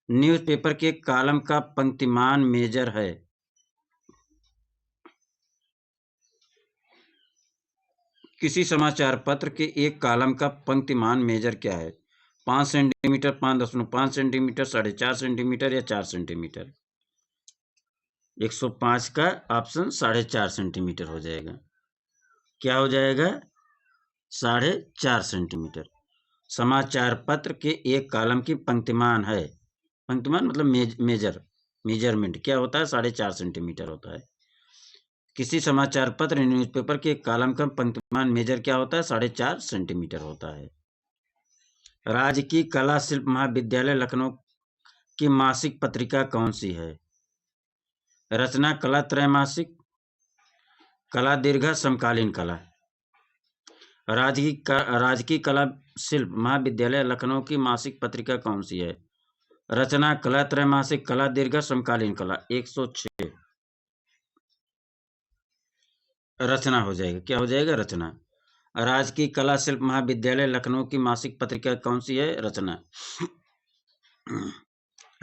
न्यूज़पेपर के कॉलम का पंक्तिमान मेजर है। किसी समाचार पत्र के एक कॉलम का पंक्तिमान मेजर क्या है? 5 सेंटीमीटर, 5.5 सेंटीमीटर, 4.5 सेंटीमीटर या 4 सेंटीमीटर। 105 का ऑप्शन 4.5 सेंटीमीटर हो जाएगा। क्या हो जाएगा? 4.5 सेंटीमीटर। समाचार पत्र के एक कॉलम की पंक्तिमान है, पंक्तिमान मतलब मेजरमेंट क्या होता है? 4.5 सेंटीमीटर होता है। किसी समाचार पत्र, न्यूज़पेपर के एक कॉलम का पंक्तिमान मेजर क्या होता है? 4.5 सेंटीमीटर होता है। राजकीय कला शिल्प महाविद्यालय लखनऊ की मासिक पत्रिका कौन सी है? रचना, कला, त्रैमासिक, कला दीर्घ, समकालीन कला। राजकीय कला शिल्प महाविद्यालय लखनऊ की मासिक पत्रिका कौन सी है? रचना, कला, त्रैमासिक, कला दीर्घ, समकालीन कला। 106 रचना हो जाएगा। क्या हो जाएगा? रचना। राजकीय कला शिल्प महाविद्यालय लखनऊ की मासिक पत्रिका कौन सी है? रचना।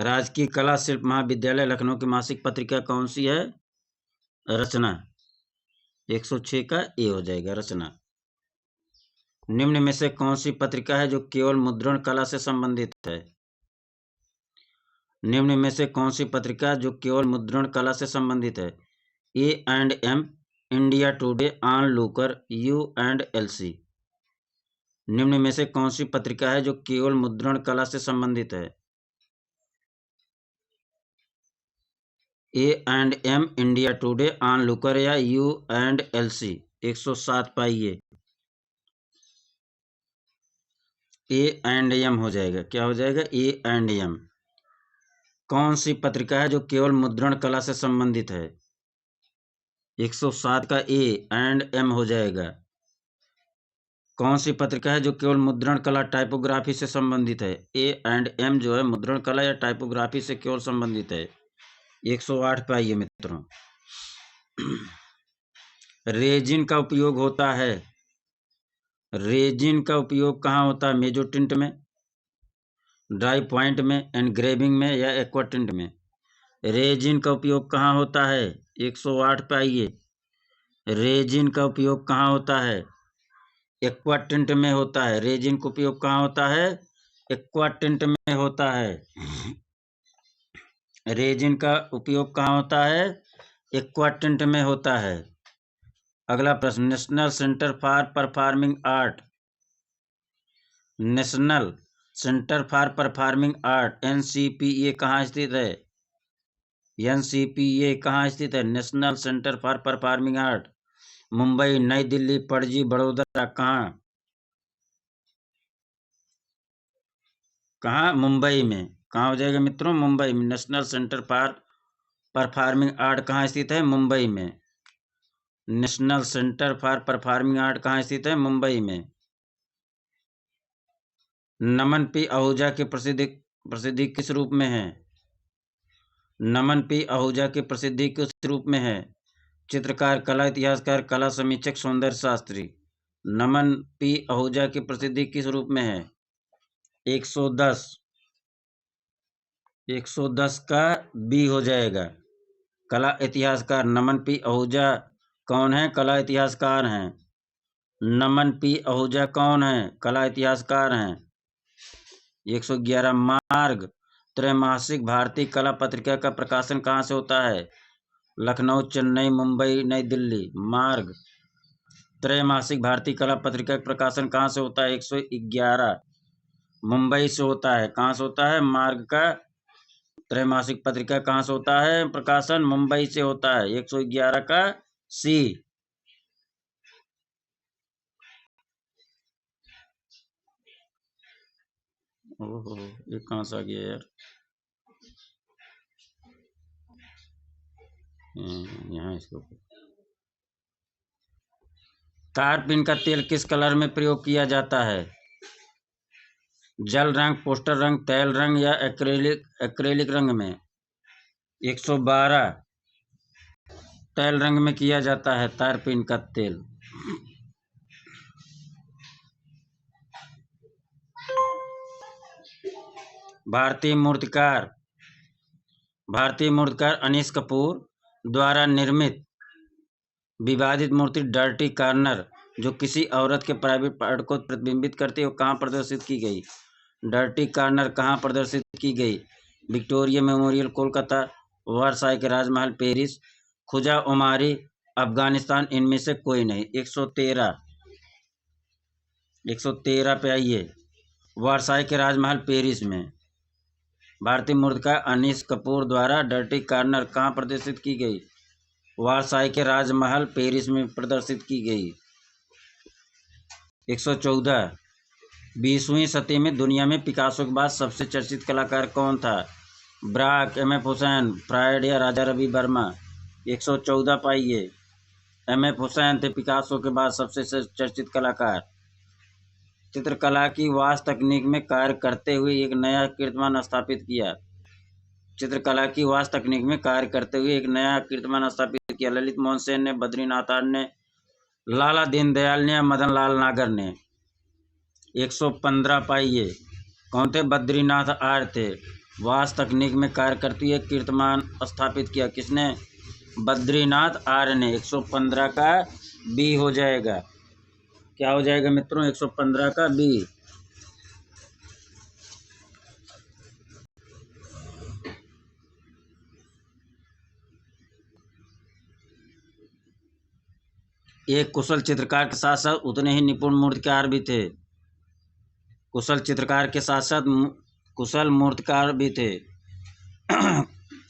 राजकीय कला शिल्प महाविद्यालय लखनऊ की मासिक पत्रिका कौन सी है? रचना। 106 का ए हो जाएगा, रचना। निम्न में से कौन सी पत्रिका है जो केवल मुद्रण कला से संबंधित है? निम्न में से कौन सी पत्रिका जो केवल मुद्रण कला से संबंधित है? A&M, India today, on Lokur, U&LC। निम्न में से कौन सी पत्रिका है जो केवल मुद्रण कला से संबंधित है? A&M, India today, on looker या U&LC? 107 पाइये। A&M हो जाएगा। क्या हो जाएगा? A&M। कौन सी पत्रिका है जो केवल मुद्रण कला से संबंधित है? 107 का A&M हो जाएगा। कौन सी पत्रिका है जो केवल मुद्रण कला टाइपोग्राफी से संबंधित है? A&M जो है मुद्रण कला या टाइपोग्राफी से केवल संबंधित है। 108 पे आइए मित्रों। रेजिन का उपयोग होता है। रेजिन का उपयोग कहाँ होता है? मेजोटिंट में, ड्राई पॉइंट में, एनग्रेविंग में या एक्वाटिंट में? रेजिन का उपयोग कहाँ होता है? 108 पे आइए। रेजिन का उपयोग कहाँ होता है? एक्वाटिंट में होता है। रेजिन का उपयोग कहाँ होता है? एक्वाटिंट में होता है। रेजिन का उपयोग कहाँ होता है? एक्वाटिंट में होता है। अगला प्रश्न, national centre for performing art, national centre for performing art NCPA कहाँ स्थित है? NCPA कहाँ स्थित है? National centre for performing art. Mumbai, नई दिल्ली, पणजी, बड़ौदा, कहाँ? कहाँ? मुंबई में। कहाँ हो जाएगा मित्रों? मुंबई में। National centre for performing art कहाँ स्थित है? मुंबई में। National centre for performing art कहाँ स्थित है? मुंबई में। नमन पी आहूजा की प्रसिद्धि किस रूप में है? नमन पी आहूजा की प्रसिद्धि किस रूप में है? चित्रकार, कला इतिहासकार, कला समीक्षक, सौंदर्य शास्त्री। नमन पी आहूजा की प्रसिद्धि किस रूप में है? 110। 110 का बी हो जाएगा। कला इतिहासकार। नमन पी आहूजा कौन है? कला इतिहासकार हैं। नमन पी आहूजा कौन है? कला इतिहासकार हैं। 111 मार्ग त्रैमासिक भारतीय कला पत्रिका का प्रकाशन कहाँ से होता है? लखनऊ, चेन्नई, मुंबई, नई दिल्ली। मार्ग त्रैमासिक भारतीय कला पत्रिका का प्रकाशन कहाँ से होता है? 111 मुंबई से होता है। कहाँ से होता है? मार्ग का त्रैमासिक पत्रिका कहाँ से होता है प्रकाशन? मुंबई से होता है। 111 का सी। ओहो, ये कहाँ से आ गया यार? यहाँ इसको। तारपीन का तेल किस कलर में प्रयोग किया जाता है? जल रंग, पोस्टर रंग, तैल रंग या एक्रेलिक रंग में? 112 तैल रंग में किया जाता है तारपीन का तेल। भारतीय मूर्तिकार अनीश कपूर द्वारा निर्मित विवादित मूर्ति डर्टी कॉर्नर जो किसी औरत के प्राइवेट पार्ट को प्रतिबिंबित करती है, वो कहाँ प्रदर्शित की गई? डर्टी कॉर्नर कहाँ प्रदर्शित की गई? विक्टोरिया मेमोरियल, कोलकाता, वर्साई के राजमहल, पेरिस, खुजा उमारी, अफगानिस्तान, इनमें से कोई नहीं। 113 पे आइए। वर्साई के राजमहल, पेरिस में। भारतीय मूर्तिकार अनीश कपूर द्वारा डर्टी कॉर्नर कहाँ प्रदर्शित की गई? वर्साई के राजमहल, पेरिस में प्रदर्शित की गई। 114 20वीं सदी में दुनिया में पिकासो के बाद सबसे चर्चित कलाकार कौन था? Barack, M.F. हुसैन, फ्रायड या राजा रवि वर्मा? 114 पाइए। M.F. हुसैन थे पिकासो के बाद सबसे चर्चित कलाकार। चित्रकला की वास्तु तकनीक में कार्य करते हुए एक नया कीर्तिमान स्थापित किया। चित्रकला की वास्तु तकनीक में कार्य करते हुए एक नया कीर्तिमान स्थापित किया। ललित मोहन सेन ने, बद्रीनाथ आर्य ने, लाला दीनदयाल ने या मदन लाल नागर ने? 115 पाइए। कौन थे? बद्रीनाथ आर्य थे। वास्तु तकनीक में कार्य करती है कीर्तिमान स्थापित किया। किसने? बद्रीनाथ आर्य ने। 115 का बी हो जाएगा। क्या हो जाएगा मित्रों? 115 का बी। एक कुशल चित्रकार के साथ साथ उतने ही निपुण मूर्तिकार भी थे। कुशल चित्रकार के साथ साथ कुशल मूर्तिकार भी थे।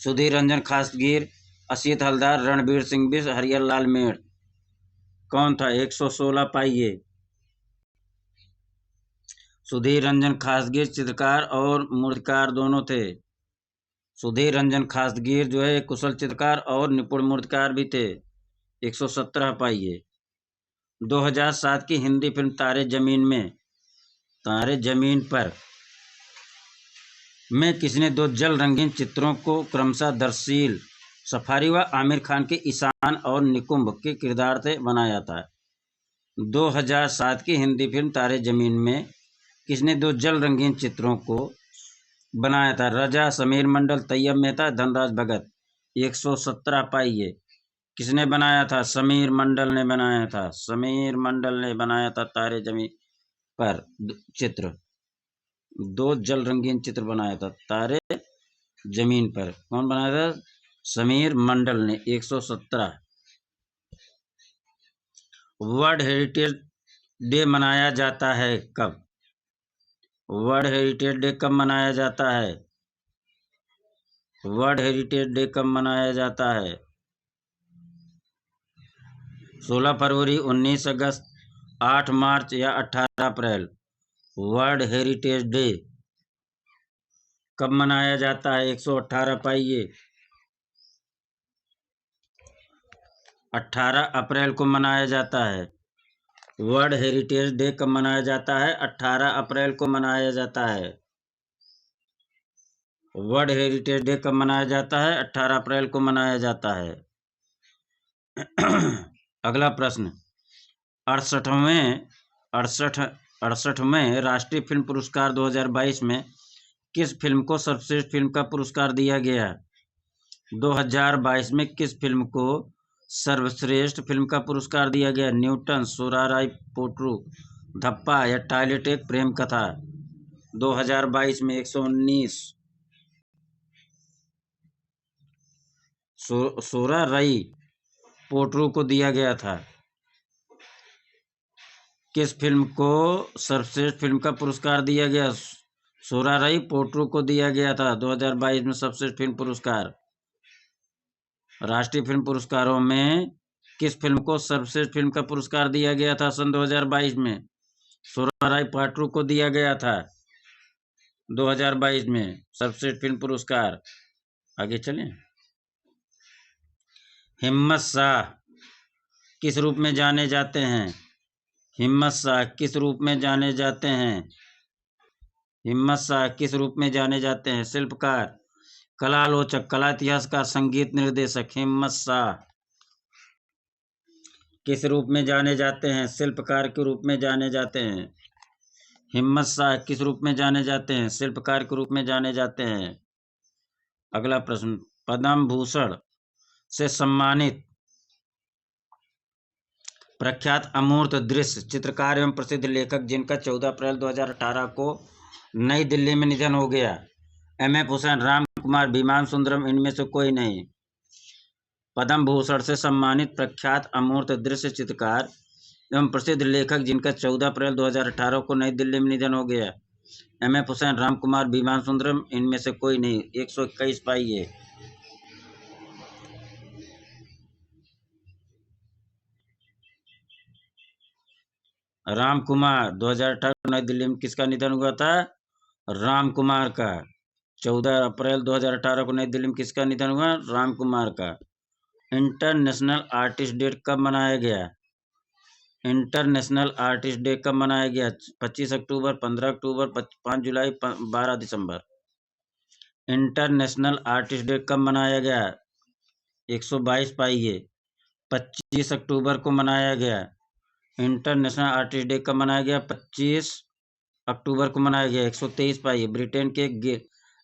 सुधीर रंजन खासगीर, असित हलदार, रणवीर सिंह बिष्ट, हरियर लाल मेड़। कौन था? 116 पाइये। सुधीर रंजन खासगीर चित्रकार और मूर्तिकार दोनों थे। सुधीर रंजन खासगीर जो है कुशल चित्रकार और निपुण मूर्तिकार भी थे। 117 पाइये। 2007 की हिंदी फिल्म तारे जमीन पर में किसने दो जल रंगीन चित्रों को क्रमशः दरसील सफारी व आमिर खान के ईशान और निकुंभ के किरदार से बनाया था? 2007 की हिंदी फिल्म तारे जमीन में किसने दो जल रंगीन चित्रों को बनाया था? रजा, समीर मंडल, तैयब मेहता, धनराज भगत। 117 पाइये। किसने बनाया था? समीर मंडल ने बनाया था। समीर मंडल ने बनाया था तारे जमीन पर चित्र, दो जल रंगीन चित्र बनाया था तारे जमीन पर। कौन बनाया था? समीर मंडल ने। 117। वर्ल्ड हेरिटेज डे मनाया जाता है कब? वर्ल्ड हेरिटेज डे कब मनाया जाता है? वर्ल्ड हेरिटेज डे कब मनाया जाता है? 16 फरवरी, 19 अगस्त, 8 मार्च या 18 अप्रैल? वर्ल्ड हेरिटेज डे कब मनाया जाता है? 118 पाइये। 18 अप्रैल को मनाया जाता है। वर्ल्ड हेरिटेज डे कब मनाया जाता है? 18 अप्रैल को मनाया जाता है। वर्ल्ड हेरिटेज डे कब मनाया जाता है? 18 अप्रैल को मनाया जाता है। अगला प्रश्न, 68वें राष्ट्रीय फिल्म पुरस्कार 2022 में किस फिल्म को सर्वश्रेष्ठ फिल्म का पुरस्कार दिया गया? 2022 में किस फिल्म को सर्वश्रेष्ठ फिल्म का पुरस्कार दिया गया? न्यूटन, सोराराई पोट्रू, धप्पा या टॉयलेट एक प्रेम कथा? 2022 में 119 सोराराई पोट्रू को दिया गया था। किस फिल्म को सर्वश्रेष्ठ फिल्म का पुरस्कार दिया गया? सोराराई पोट्रू को दिया गया था 2022 में सर्वश्रेष्ठ फिल्म पुरस्कार। राष्ट्रीय फिल्म पुरस्कारों में किस फिल्म को सर्वश्रेष्ठ फिल्म का पुरस्कार दिया गया था सन 2022 में? सोराराई पोट्रू को दिया गया था 2022 में सर्वश्रेष्ठ फिल्म पुरस्कार। आगे चलें। हिम्मत शाह किस रूप में जाने जाते हैं? हिम्मत शाह किस रूप में जाने जाते हैं? हिम्मत शाह किस रूप में जाने जाते हैं? शिल्पकार, कलालोचक, कला इतिहासकार, संगीत निर्देशक। हिम्मत शाह किस रूप में जाने जाते हैं? शिल्पकार के रूप में जाने जाते हैं। हिम्मत शाह किस रूप में जाने जाते हैं? शिल्पकार के रूप में जाने जाते हैं। अगला प्रश्न, पद्म भूषण से सम्मानित प्रख्यात अमूर्त दृश्य चित्रकार एवं प्रसिद्ध लेखक जिनका 14 अप्रैल 2018 को नई दिल्ली में निधन हो गया? M.F. हुसैन, राम कुमार, विमान सुंदरम, इनमें से कोई नहीं। पद्म भूषण से सम्मानित प्रख्यात अमूर्त दृश्य चित्रकार एवं प्रसिद्ध लेखक जिनका 14 अप्रैल 2018 को नई दिल्ली में निधन हो गया? M.F. हुसैन, राम कुमार, विमान सुंदरम, इनमें से कोई नहीं। 121 पाइये। राम कुमार 2018 को नई दिल्ली में किसका निधन हुआ था? राम कुमार का। 14 अप्रैल 2018 को नई दिल्ली में किसका निधन हुआ? राम कुमार का। इंटरनेशनल आर्टिस्ट डे कब मनाया गया? इंटरनेशनल आर्टिस्ट डे कब मनाया गया? 25 अक्टूबर, 15 अक्टूबर, 5 जुलाई, 12 दिसंबर। इंटरनेशनल आर्टिस्ट डे कब मनाया गया? 122 पाइये। 25 अक्टूबर को मनाया गया। इंटरनेशनल आर्टिस्ट डे कब मनाया गया? 25 अक्टूबर को मनाया गया। 123 पाइये। ब्रिटेन के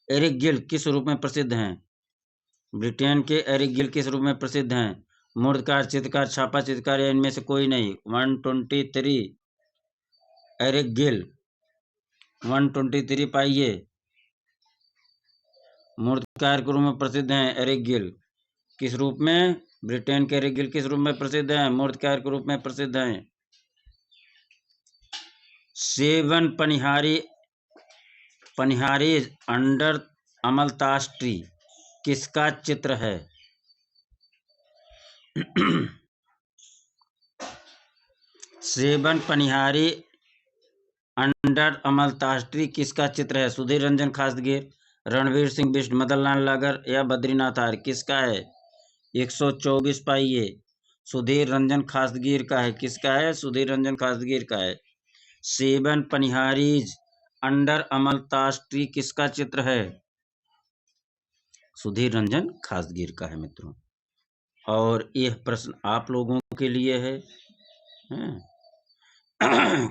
एरिक गिल किस रूप में प्रसिद्ध हैं? ब्रिटेन के एरिक गिल किस रूप में प्रसिद्ध हैं? मूर्तिकार, चित्रकार, छापा चित्रकार या इनमें से कोई नहीं। 123 एरिक गिल। 123 पाइये। मूर्तिकार के रूप में प्रसिद्ध हैं एरिक गिल। किस रूप में? ब्रिटेन के एरिक गिल किस रूप में प्रसिद्ध हैं? मूर्तिकार के रूप में प्रसिद्ध हैं। सेवन पनिहारी अंडर अमलतास ट्री किसका चित्र है? सेवन पनिहारी अंडर अमलतास ट्री किसका चित्र है? सुधीर रंजन खासगीर, रणवीर सिंह बिष्ट, मदन लाल लागर या बद्रीनाथ आर्य? किसका है? 124 पाइये सुधीर रंजन खासगीर का है। किसका है? सुधीर रंजन खासगीर का है। सेवन पनिहारीज अंडर अमलतास ट्री किसका चित्र है? सुधीर रंजन खासगीर का है मित्रों। और यह प्रश्न आप लोगों के लिए है।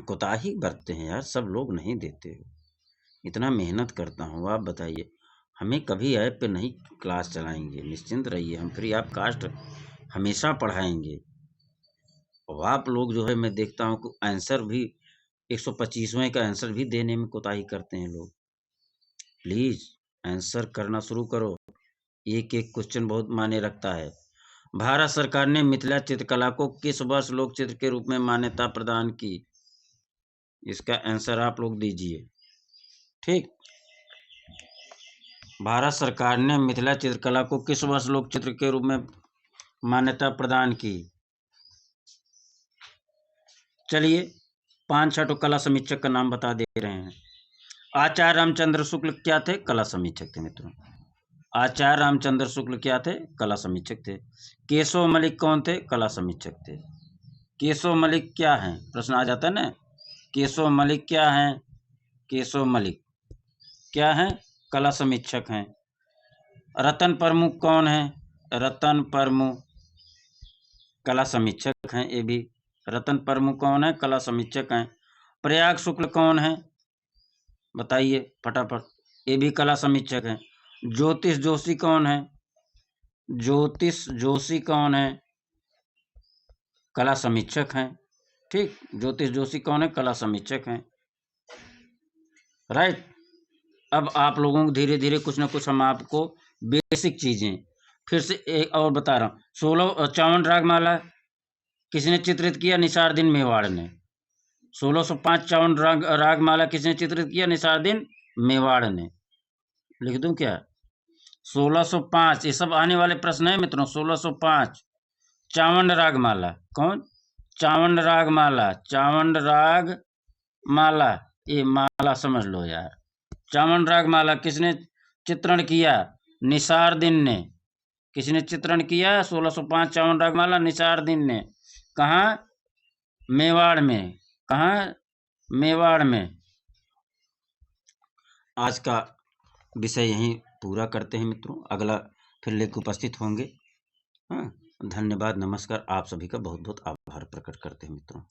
कोताही बरतते हैं यार, सब लोग नहीं देते हो। इतना मेहनत करता हूँ, आप बताइए हमें कभी ऐप पे नहीं क्लास चलाएंगे, निश्चिंत रहिए, हम फ्री ऑफ कास्ट हमेशा पढ़ाएंगे। और आप लोग जो है मैं देखता हूँ कि आंसर भी 125वें का आंसर भी देने में कोताही करते हैं लोग। प्लीज आंसर करना शुरू करो, एक एक क्वेश्चन बहुत मायने रखता है। भारत सरकार ने मिथिला चित्रकला को किस वर्ष लोक चित्र के रूप में मान्यता प्रदान की? इसका आंसर आप लोग दीजिए। ठीक, भारत सरकार ने मिथिला चित्रकला को किस वर्ष लोक चित्र के रूप में मान्यता प्रदान की? चलिए 5-6 कला समीक्षक का नाम बता दे रहे हैं। आचार्य रामचंद्र शुक्ल क्या थे? कला समीक्षक थे मित्रों। आचार्य रामचंद्र शुक्ल क्या थे? कला समीक्षक थे। केशव मलिक कौन थे? कला समीक्षक थे। केशव मलिक क्या हैं? प्रश्न आ जाता है ना, केशव मलिक क्या हैं? केशव मलिक क्या हैं? कला समीक्षक हैं। रतन प्रमुख कौन है? रतन प्रमुख कला समीक्षक हैं। ये भी रतन प्रमुख कौन है? कला समीक्षक हैं। प्रयाग शुक्ल कौन है? बताइए फटाफट, ये भी कला समीक्षक हैं। ज्योतिष जोशी कौन है? ज्योतिष जोशी कौन है? कला समीक्षक हैं। ठीक, ज्योतिष जोशी कौन है? कला समीक्षक हैं। राइट। अब आप लोगों को धीरे धीरे कुछ ना कुछ हम आपको बेसिक चीजें फिर से एक और बता रहा हूँ। 52 रागमाला किसने चित्रित किया? निसारदीन मेवाड़ ने। 1605 52 रागमाला किसने चित्रित किया? निसारदीन मेवाड़ ने। लिख दूं क्या? 1605, ये सब आने वाले प्रश्न है मित्रों। 1605 52 रागमाला कौन? 52 रागमाला, 52 रागमाला, ये माला समझ लो यार। 52 रागमाला किसने चित्रण किया? निसारदीन ने। किसने चित्रण किया? 1605 52 रागमाला निसारदीन ने। कहाँ? मेवाड़ में। कहाँ? मेवाड़ में। आज का विषय यहीं पूरा करते हैं मित्रों, अगला फिर लेकर उपस्थित होंगे। हाँ, धन्यवाद, नमस्कार। आप सभी का बहुत बहुत आभार प्रकट करते हैं मित्रों।